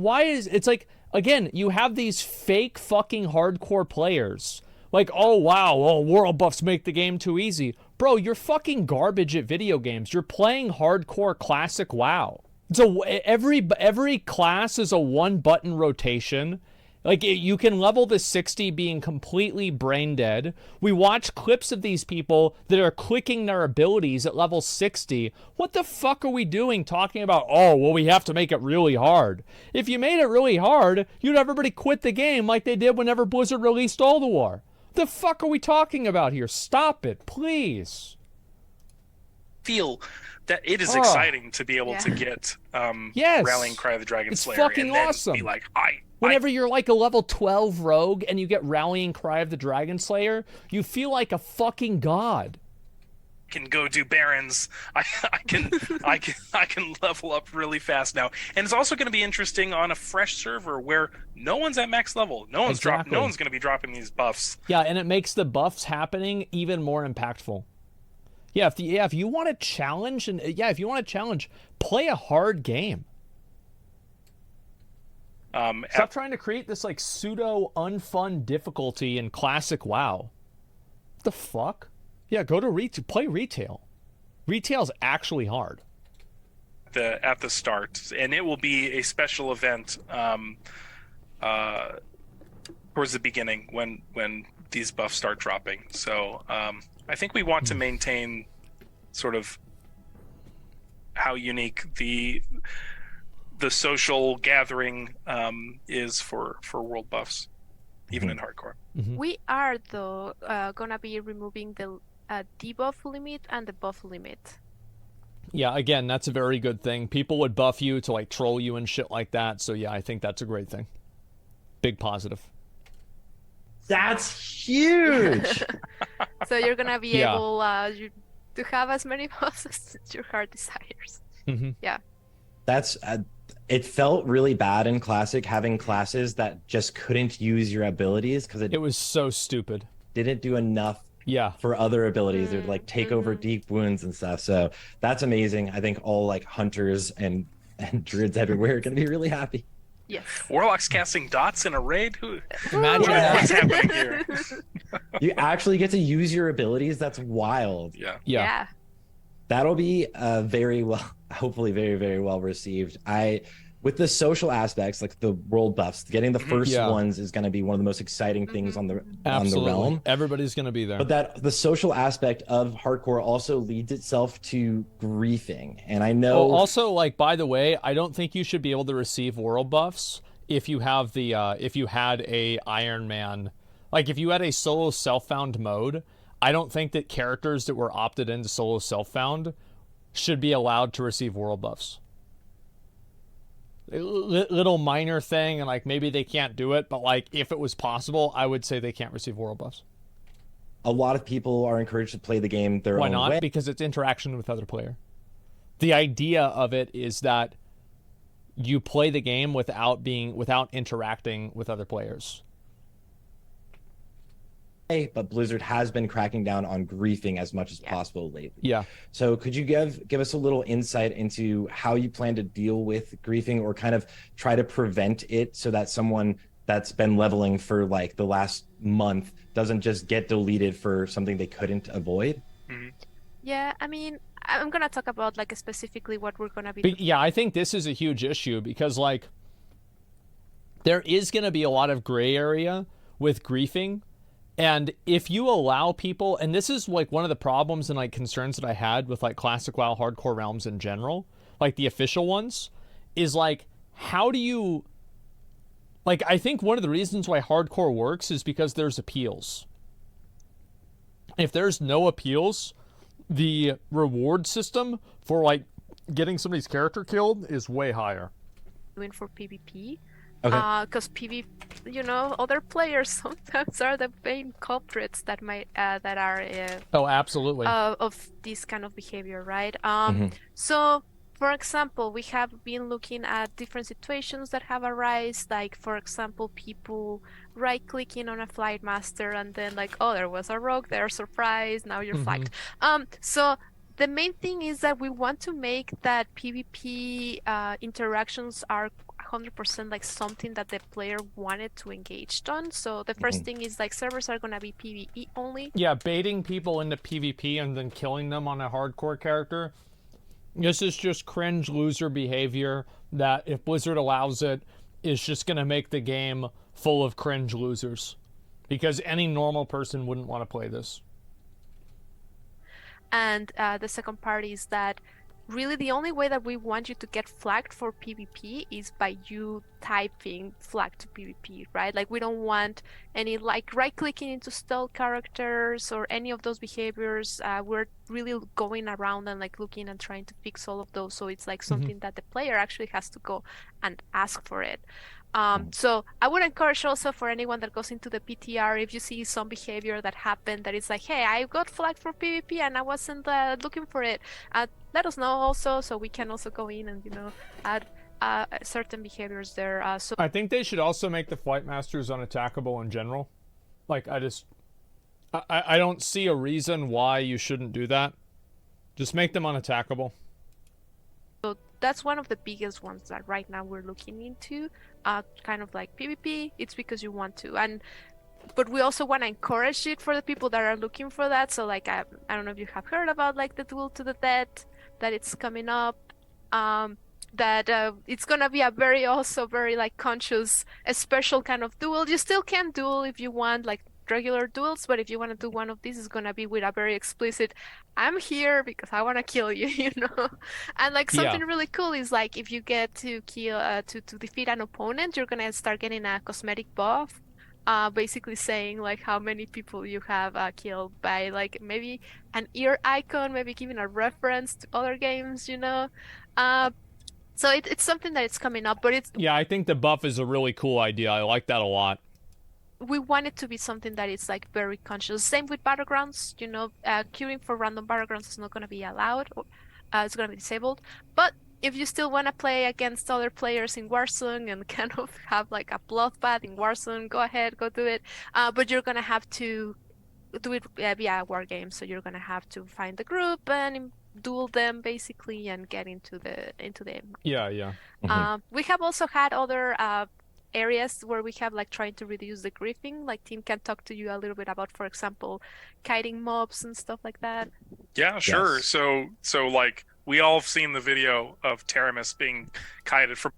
again, you have these fake fucking hardcore players. Like, oh, wow, world buffs make the game too easy. Bro, you're fucking garbage at video games. You're playing hardcore classic WoW. So every class is a one-button rotation. Like, you can level the 60 being completely brain dead. We watch clips of these people that are clicking their abilities at level 60. What the fuck are we doing talking about, we have to make it really hard? If you made it really hard, you'd have everybody quit the game like they did whenever Blizzard released Ulduar. The fuck are we talking about here? Stop it, please. Feel that it is exciting to be able to get Rallying Cry of the Dragon Slayer. It's fucking awesome. Be like, Whenever you're like a level 12 rogue and you get Rallying Cry of the Dragon Slayer, you feel like a fucking god. Can go do barons. I can level up really fast now, and it's also going to be interesting on a fresh server where no one's at max level. No one's going to be dropping these buffs. Yeah, and it makes the buffs happening even more impactful. Yeah, if you want to challenge play a hard game. Stop trying to create this like pseudo unfun difficulty in classic WoW. What the fuck? Yeah, go to play retail. Retail's actually hard. the start, and it will be a special event towards the beginning when these buffs start dropping. So I think we want to maintain sort of how unique the social gathering is for world buffs, even in hardcore. We are though gonna be removing the debuff limit and the buff limit. Yeah, again, that's a very good thing. People would buff you to like troll you and shit like that. So yeah, I think that's a great thing. Big positive. That's huge. So you're gonna be Yeah. able to have as many buffs as your heart desires. Yeah. That's it felt really bad in Classic having classes that just couldn't use your abilities because It was so stupid. didn't do enough Yeah. for other abilities. They would like take over deep wounds and stuff. So that's amazing. I think all like hunters and druids everywhere are gonna be really happy. Yes. Warlocks casting dots in a raid? Imagine What's that. happening here? You actually get to use your abilities. That's wild. Yeah. Yeah. That'll be very well, hopefully very, very well received. With the social aspects, like the world buffs, getting the first Yeah. ones is going to be one of the most exciting things on the Absolutely. realm. Everybody's gonna be there. But that the social aspect of hardcore also leads itself to griefing, and I know. Oh, also, like, by the way, I don't think you should be able to receive world buffs if you have the if you had a Iron Man, like if you had a solo self-found mode. I don't think that characters that were opted into solo self-found should be allowed to receive world buffs. Little minor thing, and like maybe they can't do it, but like if it was possible, I would say they can't receive world buffs. A lot of people are encouraged to play the game their Why own not? way. Because it's interaction with other player. The idea of it is that you play the game without interacting with other players. But Blizzard has been cracking down on griefing as much as possible lately. Yeah. So could you give us a little insight into how you plan to deal with griefing, or kind of try to prevent it so that someone that's been leveling for like the last month doesn't just get deleted for something they couldn't avoid? Yeah, I mean, I'm gonna talk about like specifically what we're gonna be. But yeah, I think this is a huge issue because like there is going to be a lot of gray area with griefing. And if you allow people, and this is like one of the problems and like concerns that I had with like Classic WoW hardcore realms in general, like the official ones, is like, how do you, like, I think one of the reasons why hardcore works is because there's appeals. If there's no appeals, the reward system for like getting somebody's character killed is way higher. Doing for PvP. Okay. Because PvP, you know, other players sometimes are the main culprits that might that are Oh, absolutely. of this kind of behavior, right? Mm-hmm. So, for example, we have been looking at different situations that have arisen, like, for example, people right-clicking on a flight master and then like, oh, there was a rogue, they're surprised, now you're flagged. So the main thing is that we want to make that PvP interactions are 100% like something that the player wanted to engage on. So the first thing is like servers are gonna be PvE only. Yeah, baiting people into PvP and then killing them on a hardcore character. This is just cringe loser behavior that, if Blizzard allows it, is just going to make the game full of cringe losers. Because any normal person wouldn't want to play this. And the second part is that really the only way that we want you to get flagged for PvP is by you typing flag to PvP, right? Like, we don't want any like right-clicking into stealth characters or any of those behaviors. We're really going around and like looking and trying to fix all of those, so it's like something that the player actually has to go and ask for it. So I would encourage also for anyone that goes into the PTR, if you see some behavior that happened that is like, hey, I got flagged for PvP and I wasn't looking for it, let us know also, so we can also go in and, you know, add certain behaviors there. So I think they should also make the flight masters unattackable in general. Like, I don't see a reason why you shouldn't do that. Just make them unattackable. So that's one of the biggest ones that right now we're looking into, kind of like PvP. It's because you want to, but we also want to encourage it for the people that are looking for that. So like, I don't know if you have heard about like the Duel to the Dead, that it's coming up. That it's gonna be a very also very like conscious, a special kind of duel. You still can duel if you want like regular duels, but if you want to do one of these, it's gonna be with a very explicit, I'm here because I want to kill you, you know. And like Yeah. something really cool is like if you get to kill to defeat an opponent, you're gonna start getting a cosmetic buff. Basically saying like how many people you have killed by like maybe an ear icon, maybe giving a reference to other games, you know. So it's something that it's coming up, but Yeah, I think the buff is a really cool idea. I like that a lot. we want it to be something that is like very conscious. Same with battlegrounds, you know, queuing for random battlegrounds is not going to be allowed, or it's going to be disabled. But if you still want to play against other players in Warzone and kind of have like a bloodbath in Warzone, go ahead, go do it. But you're going to have to do it via a war game, so you're going to have to find the group and duel them basically and get into the Yeah. we have also had other areas where we have like trying to reduce the griefing. Like Tim can talk to you a little bit about, for example, kiting mobs and stuff like that. Yeah, sure. Yes. So like we all have seen the video of Taramis being kited from.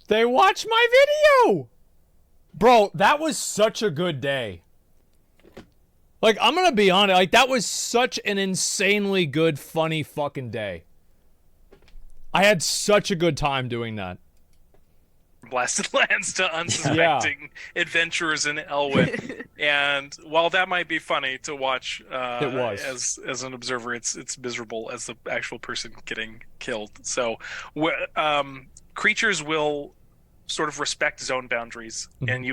They watched my video! Bro, that was such a good day. Like, I'm gonna be honest, like, that was such an insanely good, funny fucking day. I had such a good time doing that. Blasted Lands to unsuspecting adventurers in Elwyn. And while that might be funny to watch It was. as an observer, it's miserable as the actual person getting killed. So creatures will sort of respect zone boundaries, and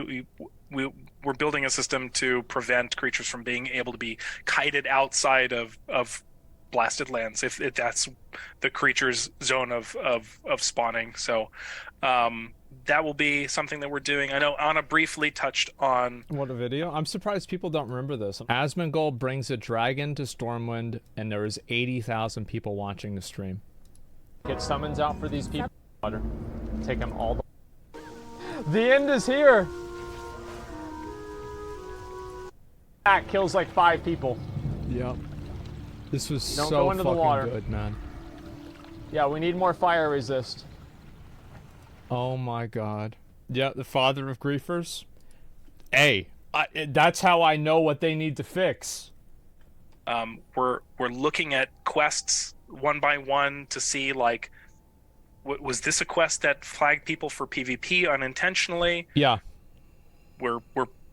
we're building a system to prevent creatures from being able to be kited outside of Blasted Lands if that's the creature's zone of spawning. So that will be something that we're doing. I know Anna briefly touched on... What a video. I'm surprised people don't remember this. Asmongold brings a dragon to Stormwind, and there is 80,000 people watching the stream. Get summons out for these people. Take them all the end is here! That kills like 5 people. Yep. This was so fucking good, man. Yeah, we need more fire resist. Oh my god. Yeah, the father of griefers. Hey, that's how I know what they need to fix. We're looking at quests one by one to see like, was this a quest that flagged people for PvP unintentionally? Yeah. We're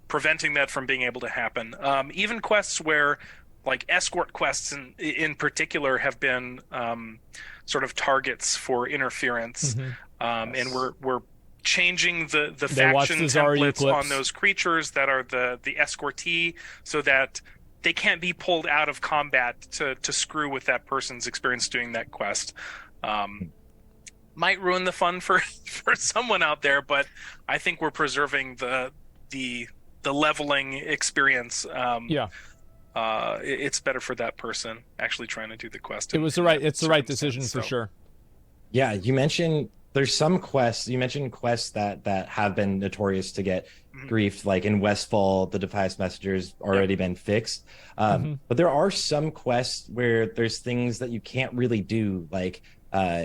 preventing that from being able to happen. Even quests where, like escort quests in particular, have been sort of targets for interference. And we're changing the faction templates on those creatures that are the escortee, so that they can't be pulled out of combat to screw with that person's experience doing that quest. Might ruin the fun for someone out there, but I think we're preserving the leveling experience. It's better for that person actually trying to do the quest. It's the right decision for sure. Yeah, you mentioned there's some quests. You mentioned quests that have been notorious to get griefed, like in Westfall, the Defias Messenger's already been fixed. But there are some quests where there's things that you can't really do, like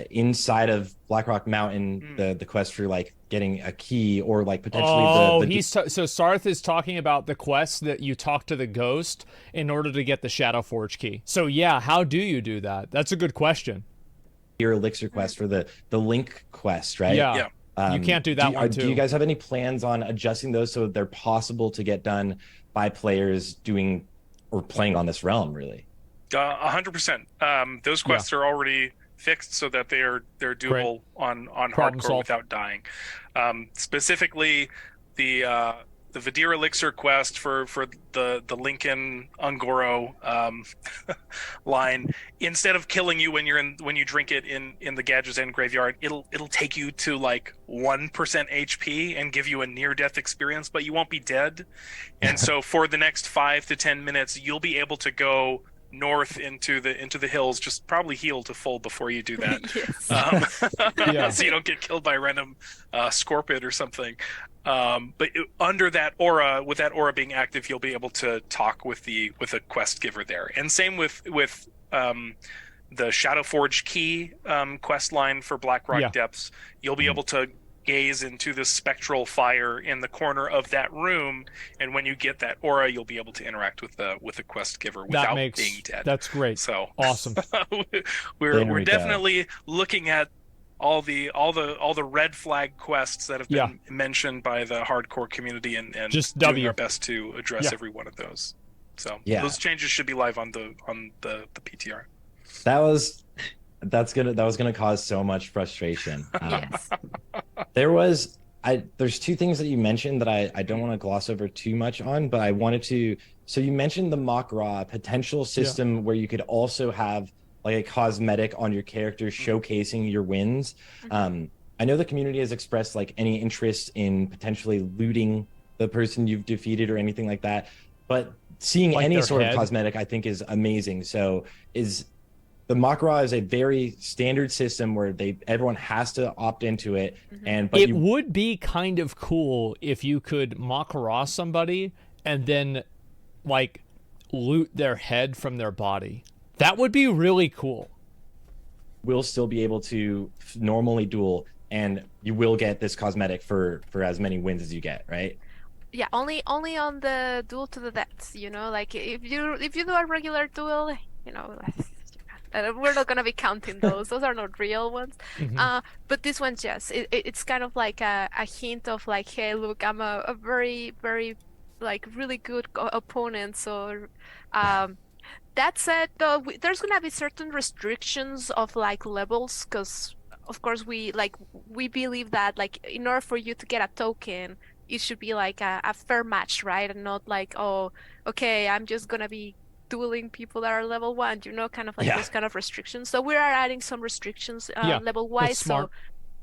inside of Blackrock Mountain, the quest for like getting a key, or like potentially so Sarth is talking about the quest that you talk to the ghost in order to get the Shadowforge key. So yeah, how do you do that? That's a good question. Your elixir quest for the link quest, right? Yeah. You can't do that one too. Do you guys have any plans on adjusting those so they're possible to get done by players doing or playing on this realm, really? 100%. Those quests are already fixed so that they're doable on hardcore without dying. Specifically, the Vadir Elixir quest for the Lincoln Ungoro line, instead of killing you when you drink it in the Gadget's End graveyard, it'll take you to like 1% HP and give you a near death experience, but you won't be dead. And so for the next 5 to 10 minutes, you'll be able to go north into the hills, just probably heal to full before you do that. So you don't get killed by a random scorpion or something. But under that aura, with that aura being active, you'll be able to talk with a quest giver there. And same with the Shadowforge key quest line for Blackrock Yeah. Depths, you'll be able to gaze into the spectral fire in the corner of that room, and when you get that aura, you'll be able to interact with the quest giver without being dead. That's great. So Awesome. we're definitely looking at all the red flag quests that have been mentioned by the hardcore community, and just doing our best to address every one of those. So those changes should be live on the PTR. That was gonna cause so much frustration. Yes. There's two things that you mentioned that I don't want to gloss over too much on, but I wanted to. So you mentioned the mock raw potential system where you could also have like a cosmetic on your character showcasing your wins. I know the community has expressed like any interest in potentially looting the person you've defeated or anything like that, but seeing like any sort head. of cosmetic I think is amazing. So the Makra is a very standard system where everyone has to opt into it, but it would be kind of cool if you could Makara somebody and then like loot their head from their body. That would be really cool. Will still be able to normally duel, and you will get this cosmetic for as many wins as you get, right? Yeah, only on the duel to the deaths, you know, like if you do a regular duel, you know, we're not gonna be counting those. Those are not real ones. But this one's it's kind of like a hint of like, hey, look, I'm a very, very like really good opponent. So that said, though, there's gonna be certain restrictions of like levels, because of course we believe that like in order for you to get a token, it should be like a fair match, right? And not like, oh, okay, I'm just gonna be dueling people that are level 1, you know, kind of like those kind of restrictions. So we are adding some restrictions level wise, so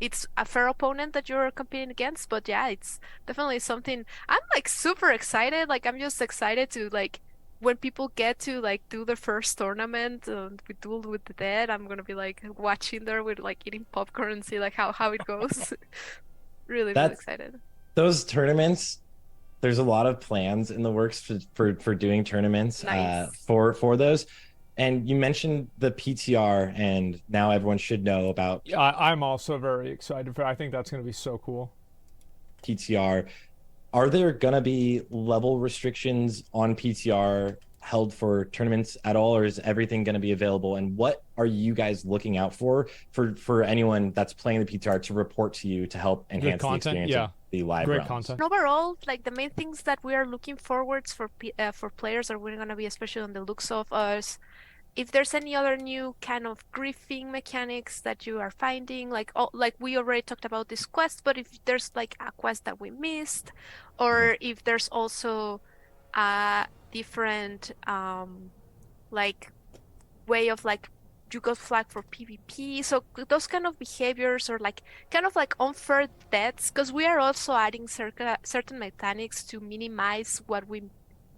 it's a fair opponent that you're competing against. But yeah, it's definitely something I'm like super excited. Like I'm just excited to like when people get to like do the first tournament with Duel with the Dead, I'm gonna be like watching there with like eating popcorn and see like how it goes. Really excited. Those tournaments, there's a lot of plans in the works for doing tournaments for those. And you mentioned the PTR, and now everyone should know about I'm also very excited for it. I think that's going to be so cool. PTR. Are there going to be level restrictions on PTR held for tournaments at all, or is everything going to be available? And what are you guys looking out for anyone that's playing the PTR to report to you to help enhance the experience of the live Great rounds? content. Overall, like the main things that we are looking forwards for players are going to be, especially on the looks of us, if there's any other new kind of griefing mechanics that you are finding, like we already talked about this quest, but if there's like a quest that we missed, or if there's also a different like way of like you got flagged for PvP, so those kind of behaviors, or like kind of like unfair deaths, because we are also adding certain mechanics to minimize what we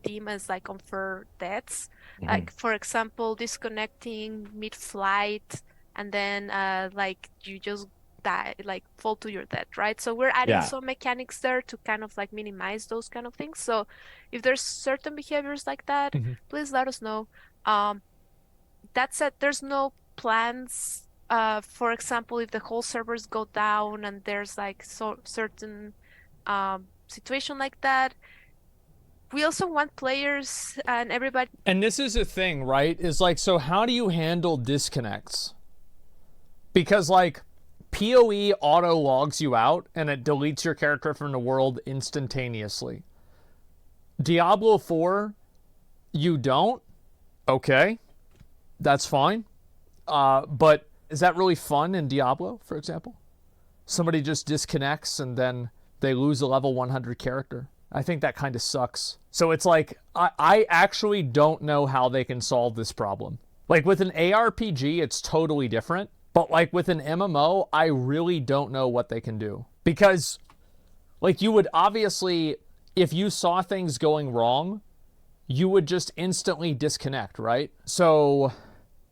deem as like unfair deaths. Like for example, disconnecting mid-flight and then like you just die, like fall to your death, right? So we're adding some mechanics there to kind of like minimize those kind of things. So if there's certain behaviors like that, please let us know. That said, there's no plans. For example, if the whole servers go down and there's like certain situation like that, we also want players and everybody. And this is a thing, right? Is like, so how do you handle disconnects? Because like PoE auto logs you out and it deletes your character from the world instantaneously. Diablo 4, you don't? Okay, that's fine. But is that really fun in Diablo, for example? Somebody just disconnects and then they lose a level 100 character. I think that kind of sucks. So it's like, I actually don't know how they can solve this problem. Like with an ARPG, it's totally different. But like with an MMO, I really don't know what they can do. Because like you would obviously, if you saw things going wrong, you would just instantly disconnect, right? So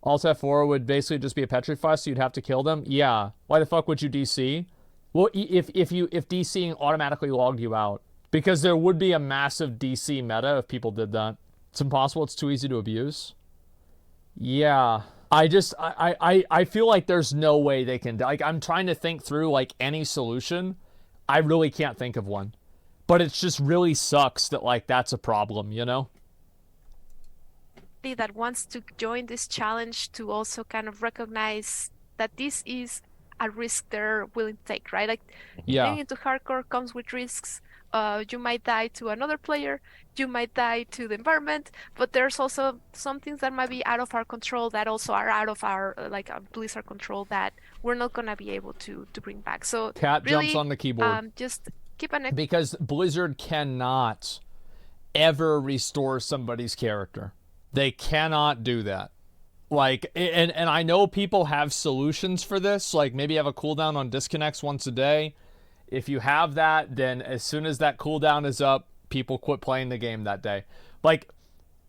Alt F4 would basically just be a petrify, so you'd have to kill them. Yeah. Why the fuck would you DC? Well, if DCing automatically logged you out. Because there would be a massive DC meta if people did that. It's impossible. It's too easy to abuse. Yeah. I feel like there's no way they can, like, I'm trying to think through like any solution. I really can't think of one. But it just really sucks that like that's a problem, you know? That wants to join this challenge to also kind of recognize that this is a risk they're willing to take, right? Like getting into hardcore comes with risks. You might die to another player, you might die to the environment, but there's also some things that might be out of our control that also are out of our Blizzard control that we're not gonna be able to bring back. So Cat really, jumps on the keyboard. just keep an because Blizzard cannot ever restore somebody's character. They cannot do that. Like, and I know people have solutions for this, like maybe have a cooldown on disconnects once a day. If you have that, then as soon as that cooldown is up, people quit playing the game that day. Like,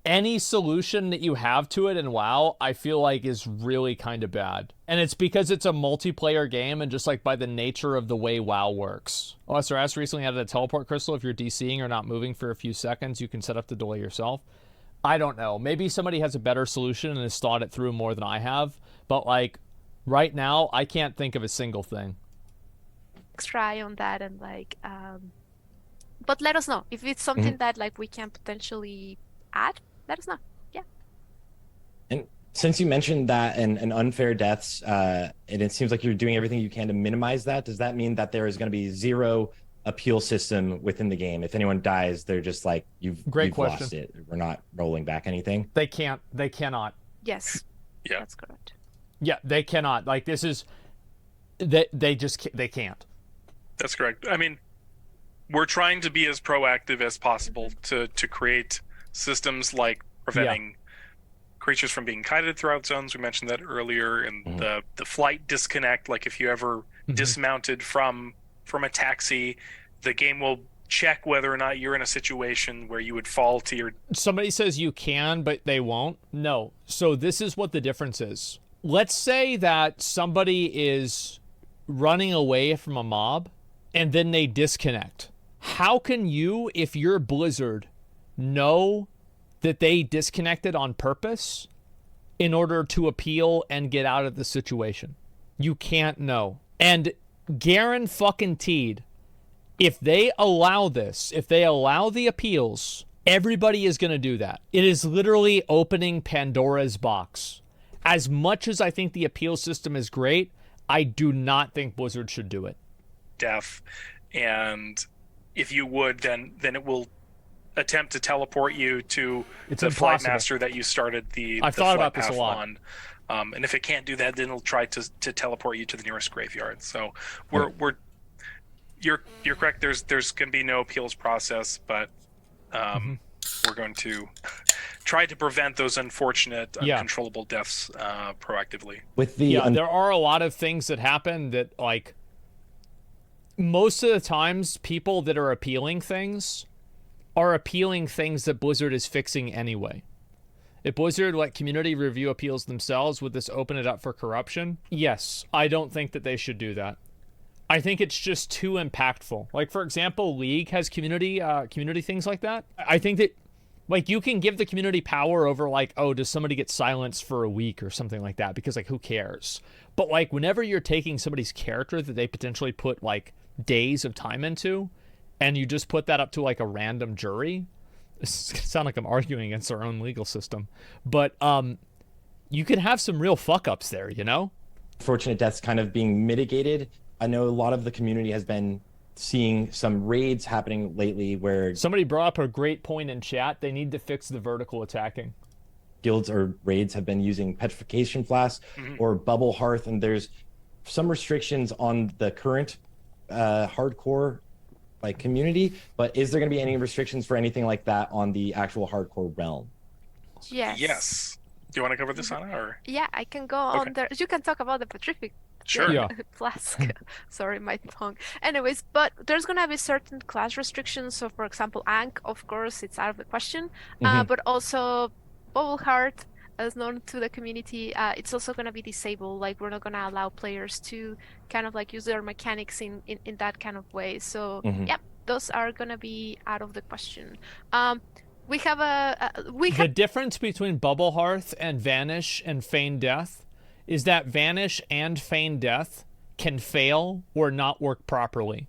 any solution that you have to it in WoW, I feel like is really kind of bad. And it's because it's a multiplayer game and just like by the nature of the way WoW works. OSRS recently added a teleport crystal. If you're DCing or not moving for a few seconds, you can set up the delay yourself. I don't know. Maybe somebody has a better solution and has thought it through more than I have. But like, right now, I can't think of a single thing. Try on that and like but let us know if it's something that like we can potentially add. Let us know. Yeah. And since you mentioned that and unfair deaths, and it seems like you're doing everything you can to minimize that, does that mean that there is going to be zero appeal system within the game? If anyone dies, they're just like, you've lost it. We're not rolling back anything. They cannot. Yes. Yeah. That's correct. Yeah, they cannot. Like, this is they can't. That's correct. I mean, we're trying to be as proactive as possible to create systems like preventing creatures from being kited throughout zones. We mentioned that earlier, and the flight disconnect. Like if you ever dismounted from a taxi, the game will check whether or not you're in a situation where you would fall to your... Somebody says you can, but they won't. No. So this is what the difference is. Let's say that somebody is running away from a mob and then they disconnect. How can you, if you're Blizzard, know that they disconnected on purpose in order to appeal and get out of the situation? You can't know. And guaranteed, if they allow this, if they allow the appeals, everybody is going to do that. It is literally opening Pandora's box. As much as I think the appeal system is great, I do not think Blizzard should do it. Death, and if you would, then it will attempt to teleport you to the flight master that you started the thought about path this a lot. on. And if it can't do that, then it'll try to teleport you to the nearest graveyard. So you're correct. There's going to be no appeals process, but we're going to try to prevent those unfortunate, uncontrollable deaths proactively. With the there are a lot of things that happen that, like, most of the times people that are appealing things that Blizzard is fixing anyway. If Blizzard let community review appeals themselves, would this open it up for corruption? Yes, I don't think that they should do that. I think it's just too impactful. Like, for example, League has community things like that. I think that, like, you can give the community power over, like, oh, does somebody get silenced for a week or something like that? Because, like, who cares? But, like, whenever you're taking somebody's character that they potentially put, like, days of time into, and you just put that up to, like, a random jury, this is gonna sound like I'm arguing against our own legal system, but you can have some real fuck-ups there, you know? Unfortunate deaths kind of being mitigated. I know a lot of the community has been seeing some raids happening lately where... Somebody brought up a great point in chat. They need to fix the vertical attacking. Guilds or raids have been using petrification flasks or bubble hearth, and there's some restrictions on the current hardcore like community, but is there going to be any restrictions for anything like that on the actual hardcore realm? Yes. Do you want to cover this, Anna? Or? Yeah, I can go on there. You can talk about the Pacific. Sure. Yeah. Flask. Sorry, my tongue. Anyways, but there's gonna be certain class restrictions. So, for example, Ankh, of course, it's out of the question. But also, Bubble Heart, as known to the community, it's also gonna be disabled. Like, we're not gonna allow players to kind of like use their mechanics in that kind of way. So, those are gonna be out of the question. We have The difference between Bubble Hearth and Vanish and Feign Death is that Vanish and Feign Death can fail or not work properly.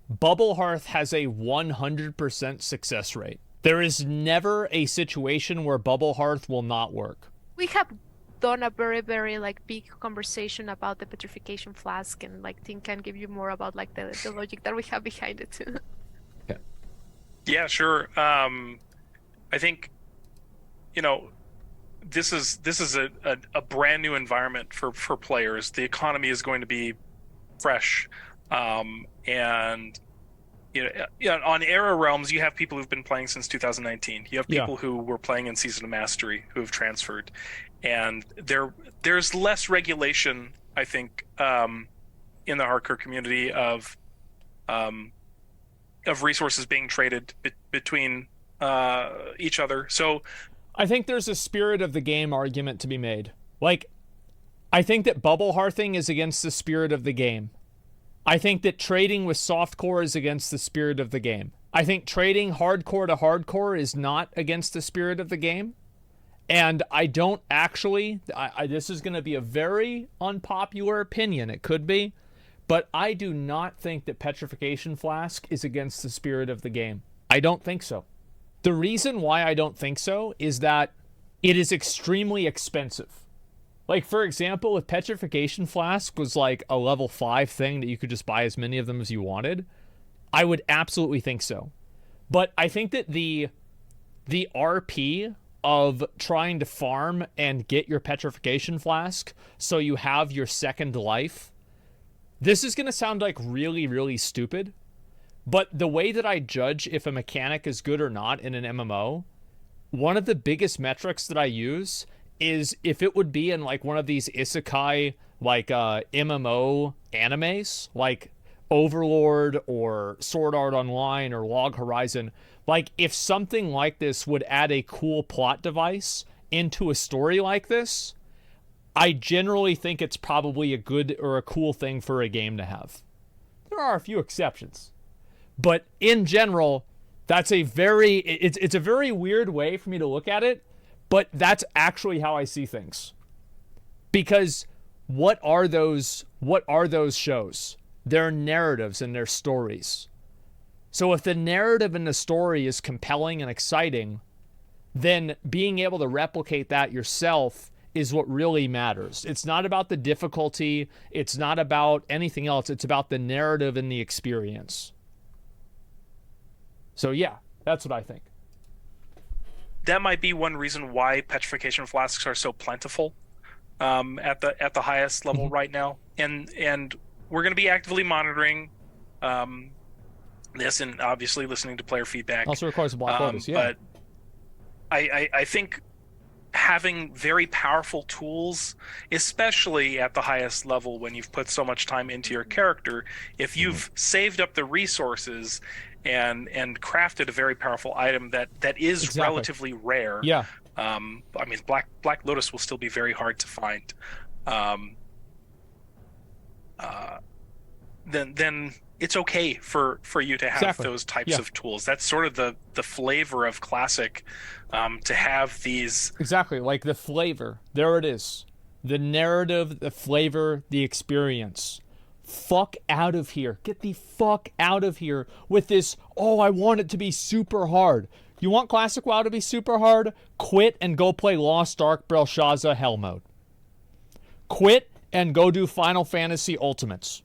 Bubble Hearth has a 100% success rate. There is never a situation where Bubble Hearth will not work. We have done a very, very like big conversation about the petrification flask, and like Tim can give you more about like the logic that we have behind it too. Okay. Yeah, sure. I think, you know, this is a brand new environment for players. The economy is going to be fresh, and you know, on Era Realms, you have people who've been playing since 2019. You have people who were playing in Season of Mastery who have transferred, and there's less regulation, I think, in the hardcore community of resources being traded between each other. So I think there's a spirit of the game argument to be made. Like, I think that bubble hearthing is against the spirit of the game. I think that trading with softcore is against the spirit of the game. I think trading hardcore to hardcore is not against the spirit of the game. And I don't actually, this is going to be a very unpopular opinion, it could be, but I do not think that Petrification Flask is against the spirit of the game. I don't think so. The reason why I don't think so is that it is extremely expensive. Like, for example, if Petrification Flask was like a level 5 thing that you could just buy as many of them as you wanted, I would absolutely think so. But I think that the RP of trying to farm and get your Petrification Flask so you have your second life, this is going to sound like really, really stupid, but the way that I judge if a mechanic is good or not in an MMO, one of the biggest metrics that I use is if it would be in like one of these isekai like MMO animes like Overlord or Sword Art Online or Log Horizon. Like, if something like this would add a cool plot device into a story like this, I generally think it's probably a good or a cool thing for a game to have. There are a few exceptions, but in general, that's a very it's a very weird way for me to look at it. But that's actually how I see things. Because what are those shows? They're narratives and they're stories. So if the narrative and the story is compelling and exciting, then being able to replicate that yourself is what really matters. It's not about the difficulty. It's not about anything else. It's about the narrative and the experience. So yeah, that's what I think. That might be one reason why petrification flasks are so plentiful at the highest level right now, and we're going to be actively monitoring this and obviously listening to player feedback. Also requires a block notice, yeah. But I think having very powerful tools, especially at the highest level when you've put so much time into your character, if you've saved up the resources and crafted a very powerful item that is relatively rare. Yeah. I mean, Black Lotus will still be very hard to find. Then it's okay for you to have those types of tools. That's sort of the flavor of Classic, to have these. Exactly, like the flavor. There it is. The narrative, the flavor, the experience. Fuck out of here. Get the fuck out of here with this, oh, I want it to be super hard. You want Classic WoW to be super hard? Quit and go play Lost Ark Belshazzar Hell Mode. Quit and go do Final Fantasy Ultimates.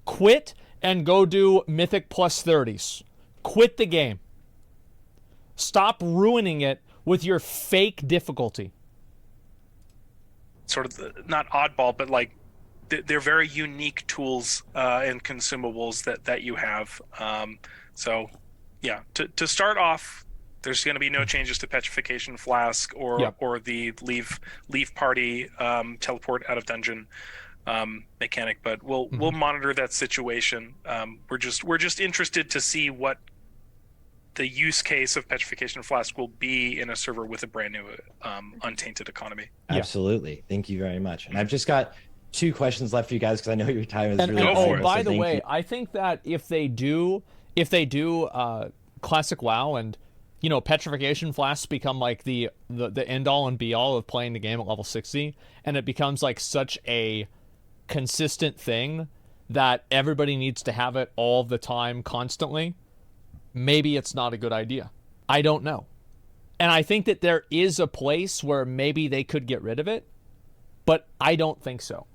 Quit and go do Mythic plus 30s. Quit the game. Stop ruining it with your fake difficulty. Sort of not oddball, but like they're very unique tools and consumables that you have. So yeah, to start off, there's going to be no changes to Petrification Flask or the leave party teleport out of dungeon mechanic, but we'll monitor that situation. We're just interested to see what the use case of Petrification Flask will be in a server with a brand new untainted economy. Absolutely. Thank you very much. And I've just got 2 questions left for you guys because I know your time is really valuable. By the way, I think that if they do Classic WoW and you know, petrification flasks become like the end all and be all of playing the game at level 60, and it becomes like such a consistent thing that everybody needs to have it all the time constantly, maybe it's not a good idea. I don't know. And I think that there is a place where maybe they could get rid of it, but I don't think so.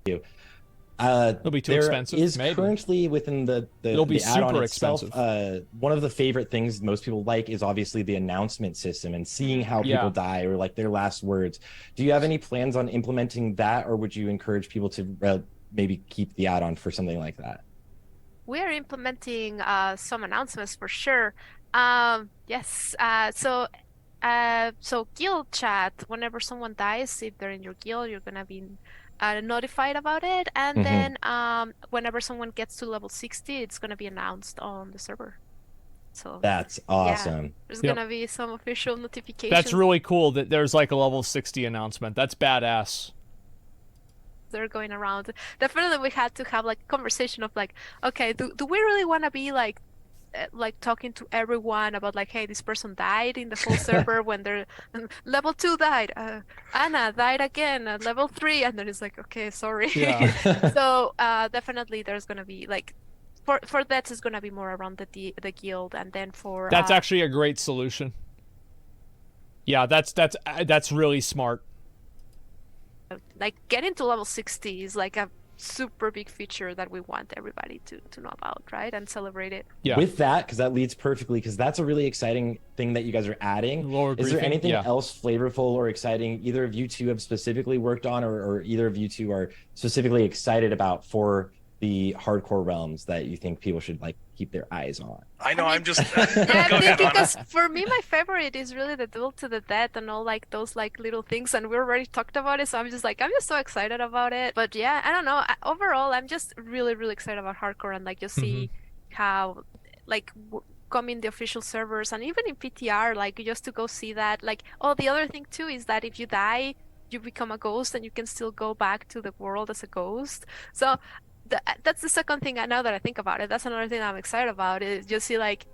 It'll be too expensive. Is maybe. Currently within It'll be the add-on super itself, expensive. one of the favorite things most people like is obviously the announcement system and seeing how people die or like their last words. Do you have any plans on implementing that, or would you encourage people to maybe keep the add-on for something like that? We are implementing some announcements for sure. Yes. So guild chat. Whenever someone dies, if they're in your guild, you're gonna be notified about it. And then whenever someone gets to level 60, it's gonna be announced on the server. So that's awesome. Yeah, there's gonna be some official notifications. That's really cool that there's like a level 60 announcement. That's badass. They're going around. Definitely we had to have like a conversation of like, okay, do we really want to be like talking to everyone about like, hey, this person died in the full server when they're level 2 died, Anna died again at level 3, and then it's like, okay, sorry. So definitely there's gonna be like for that is gonna be more around the guild, and then for that's actually a great solution. Yeah, that's really smart. Like getting to level 60 is like a super big feature that we want everybody to know about, right? And celebrate it. Yeah. With that, because that leads perfectly, because that's a really exciting thing that you guys are adding. Is there anything else flavorful or exciting either of you two have specifically worked on, or either of you two are specifically excited about for the hardcore realms that you think people should like keep their eyes on? I know, I'm just because for me my favorite is really the Duel to the Death and all like those like little things, and we already talked about it, so I'm just so excited about it. But yeah, I don't know, overall I'm just really excited about hardcore, and like just see how like come in the official servers and even in PTR, like just to go see that. Like, oh, the other thing too is that if you die you become a ghost and you can still go back to the world as a ghost. So that's the second thing. Now that I think about it, that's another thing I'm excited about, is just see like,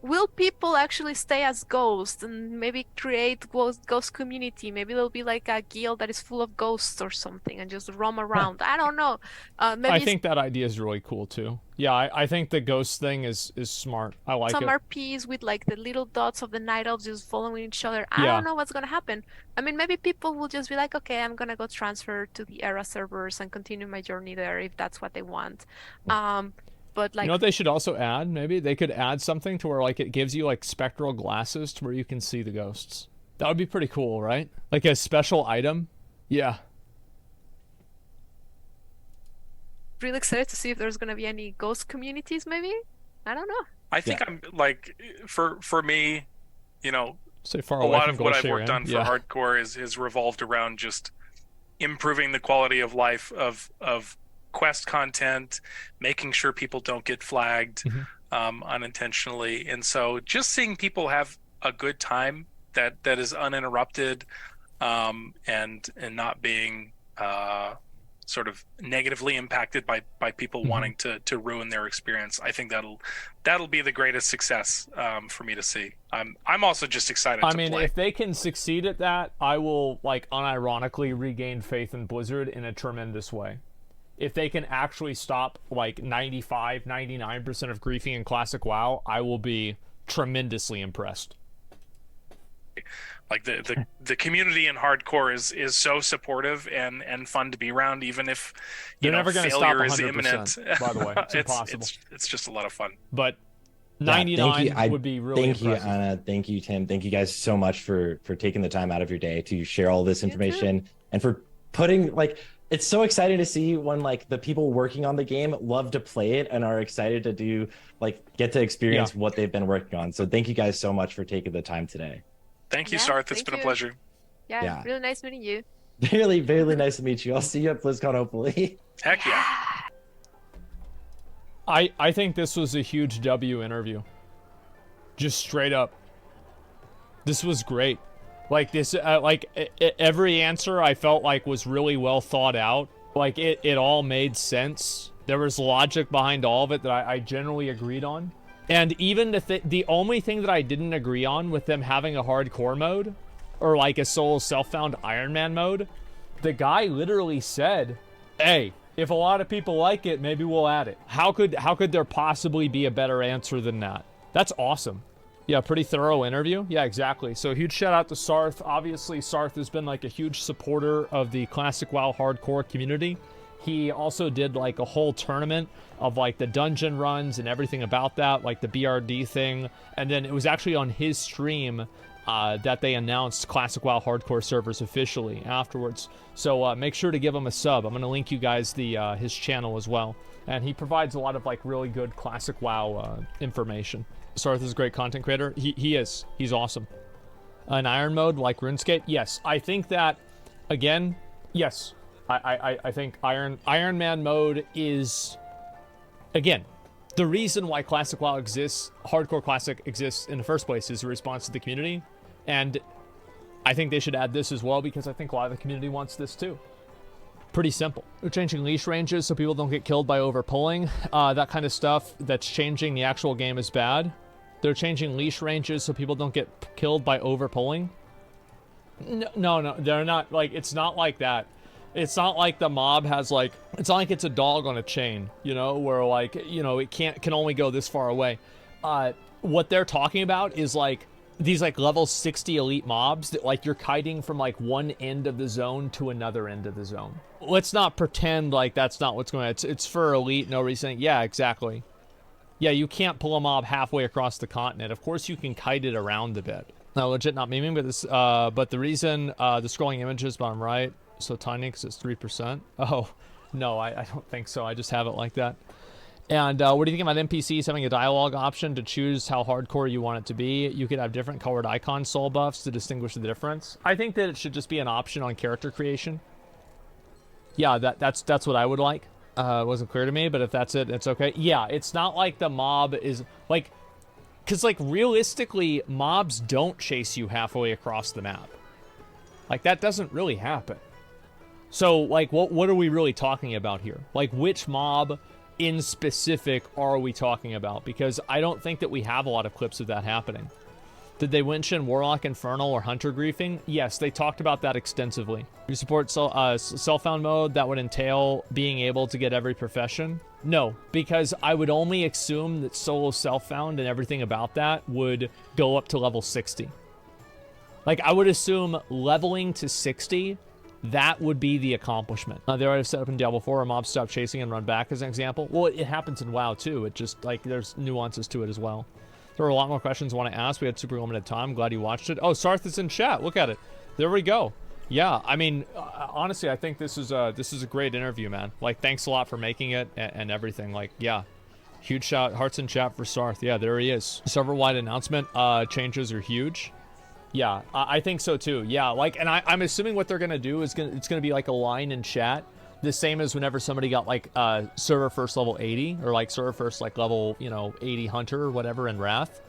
will people actually stay as ghosts and maybe create ghost community? Maybe there'll be like a guild that is full of ghosts or something and just roam around. I don't know. Maybe I think that idea is really cool too. Yeah, I think the ghost thing is smart. I like some it. RPs with like the little dots of the night elves just following each other. I don't know what's gonna happen. I mean, maybe people will just be like, okay, I'm gonna go transfer to the Era servers and continue my journey there if that's what they want. But like, you know what they should also add? Maybe they could add something to where like it gives you like spectral glasses to where you can see the ghosts. That would be pretty cool, right? Like a special item. Yeah. Really excited to see if there's gonna be any ghost communities. Maybe, I don't know. I think I'm like, for me, you know, stay far a away lot from of what I've Ghost worked Area. on for hardcore is revolved around just improving the quality of life of quest content, making sure people don't get flagged unintentionally, and so just seeing people have a good time that is uninterrupted, and not being sort of negatively impacted by people wanting to ruin their experience. I think that'll be the greatest success for me to see. I'm also just excited to play. If they can succeed at that, I will like unironically regain faith in Blizzard in a tremendous way. If they can actually stop like 99% of griefing in Classic WoW, I will be tremendously impressed. Like the community in hardcore is so supportive and fun to be around, even if They're never going to stop 100%, is imminent. By the way, it's impossible. It's just a lot of fun. But 99 would be really Thank impressive. you, Anna. Thank you, Tim. Thank you guys so much for taking the time out of your day to share all this information and for putting like. It's so exciting to see when like the people working on the game love to play it and are excited to do like get to experience what they've been working on. So thank you guys so much for taking the time today. Thank you, Sarth. It's been a pleasure. Yeah, really nice meeting you. Really, really nice to meet you. I'll see you at BlizzCon, hopefully. Heck yeah. I think this was a huge W interview. Just straight up. This was great. Like this, every answer I felt like was really well thought out. Like it all made sense. There was logic behind all of it that I generally agreed on. And even the only thing that I didn't agree on with them having a hardcore mode, or like a solo self-found Iron Man mode, the guy literally said, hey, if a lot of people like it, maybe we'll add it. How could there possibly be a better answer than that? That's awesome. Yeah, pretty thorough interview. Yeah, exactly. So huge shout out to Sarth. Obviously, Sarth has been like a huge supporter of the Classic WoW hardcore community. He also did like a whole tournament of like the dungeon runs and everything about that, like the BRD thing. And then it was actually on his stream that they announced Classic WoW hardcore servers officially afterwards. So make sure to give him a sub. I'm going to link you guys his channel as well. And he provides a lot of like really good Classic WoW information. Sarth is a great content creator. He is. He's awesome. An Iron mode like RuneScape? Yes. I think that, again, yes. I think Iron Man mode is, again, the reason why Classic WoW exists, Hardcore Classic exists in the first place is a response to the community. And I think they should add this as well because I think a lot of the community wants this too. Pretty simple. They're changing leash ranges so people don't get killed by over-pulling. That kind of stuff that's changing the actual game is bad. They're changing leash ranges so people don't get killed by over-pulling. No, they're not. Like, it's not like that. It's not like the mob has, like, it's not like it's a dog on a chain, you know, where, like, you know, it can only go this far away. What they're talking about is, like, these, like, level 60 elite mobs that, like, you're kiting from, like, one end of the zone to another end of the zone. Let's not pretend like that's not what's going on. It's for elite, no reason. Yeah, exactly. Yeah, you can't pull a mob halfway across the continent. Of course you can kite it around a bit. No, legit not memeing, but this, but the reason, the scrolling images bottom right, so tiny because it's 3%. Oh, no, I don't think so. I just have it like that. And what do you think about NPCs having a dialogue option to choose how hardcore you want it to be? You could have different colored icon soul buffs to distinguish the difference. I think that it should just be an option on character creation. Yeah, that's what I would like. It wasn't clear to me, but if that's it, it's okay. Yeah, it's not like the mob is like, because like realistically, mobs don't chase you halfway across the map. Like that doesn't really happen. So like, what are we really talking about here? Like which mob in specific are we talking about? Because I don't think that we have a lot of clips of that happening. Did they mention Warlock Infernal or Hunter Griefing? Yes, they talked about that extensively. You support self-found mode that would entail being able to get every profession? No, because I would only assume that solo self-found and everything about that would go up to level 60. Like, I would assume leveling to 60, that would be the accomplishment. They already set up in Diablo 4 where mobs stop chasing and run back as an example. Well, it happens in WoW too. It just, like, there's nuances to it as well. There were a lot more questions I want to ask. We had super limited time. Glad you watched it. Oh, Sarth is in chat. Look at it. There we go. Yeah, I mean, honestly, I think this is a great interview, man. Like, thanks a lot for making it and everything. Like, yeah. Huge shout. Hearts in chat for Sarth. Yeah, there he is. Server-wide announcement. Changes are huge. Yeah, I think so too. Yeah, like, and I'm assuming what they're gonna do is it's gonna be like a line in chat, the same as whenever somebody got like server first level 80 or like server first like level 80 hunter or whatever in Wrath.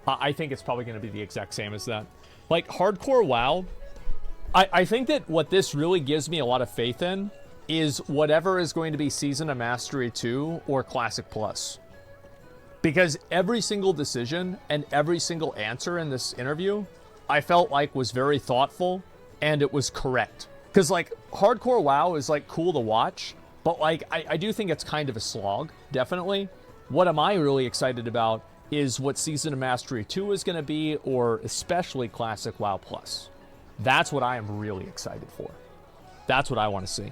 I think it's probably gonna be the exact same as that. Like hardcore WoW, I think that what this really gives me a lot of faith in is whatever is going to be Season of Mastery 2 or Classic Plus. Because every single decision and every single answer in this interview, I felt like was very thoughtful and it was correct. Because like hardcore WoW is like cool to watch, but like I do think it's kind of a slog, definitely. What am I really excited about is what Season of Mastery 2 is going to be, or especially Classic WoW Plus. That's what I am really excited for. That's what I want to see.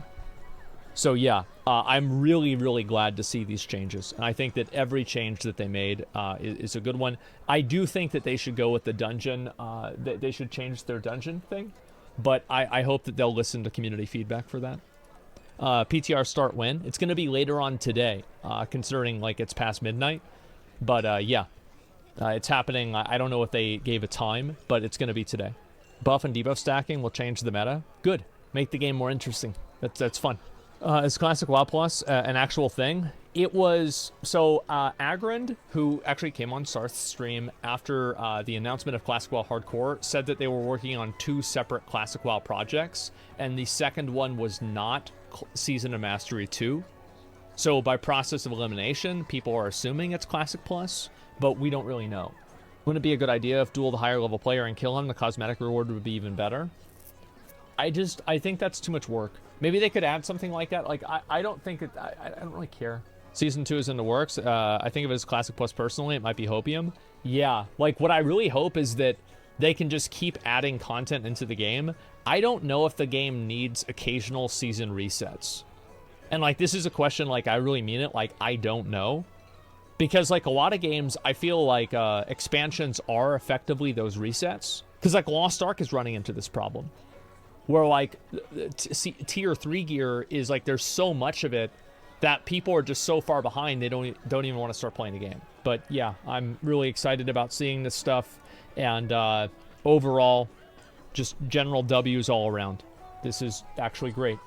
So yeah, I'm really, really glad to see these changes. And I think that every change that they made is a good one. I do think that they should go with the dungeon. They should change their dungeon thing. But I hope that they'll listen to community feedback for that. PTR start when? It's going to be later on today, considering like it's past midnight. But yeah, it's happening. I don't know if they gave a time, but it's going to be today. Buff and debuff stacking will change the meta. Good. Make the game more interesting. That's fun. Is Classic WoW Plus an actual thing? It was, so Agrand, who actually came on Sarth's stream after the announcement of Classic WoW Hardcore, said that they were working on 2 separate Classic WoW projects, and the second one was not Season of Mastery 2. So by process of elimination, people are assuming it's Classic Plus, but we don't really know. Wouldn't it be a good idea if duel the higher level player and kill him? The cosmetic reward would be even better. I think that's too much work. Maybe they could add something like that. Like, I don't think it, I don't really care. Season 2 is in the works. I think of it as Classic Plus personally. It might be Hopium. Yeah, like what I really hope is that they can just keep adding content into the game. I don't know if the game needs occasional season resets. And like, this is a question, like, I really mean it. Like, I don't know. Because like a lot of games, I feel like expansions are effectively those resets. Because like Lost Ark is running into this problem. Where like tier 3 gear is like, there's so much of it that people are just so far behind they don't even want to start playing the game. But yeah, I'm really excited about seeing this stuff, and overall, just general W's all around. This is actually great.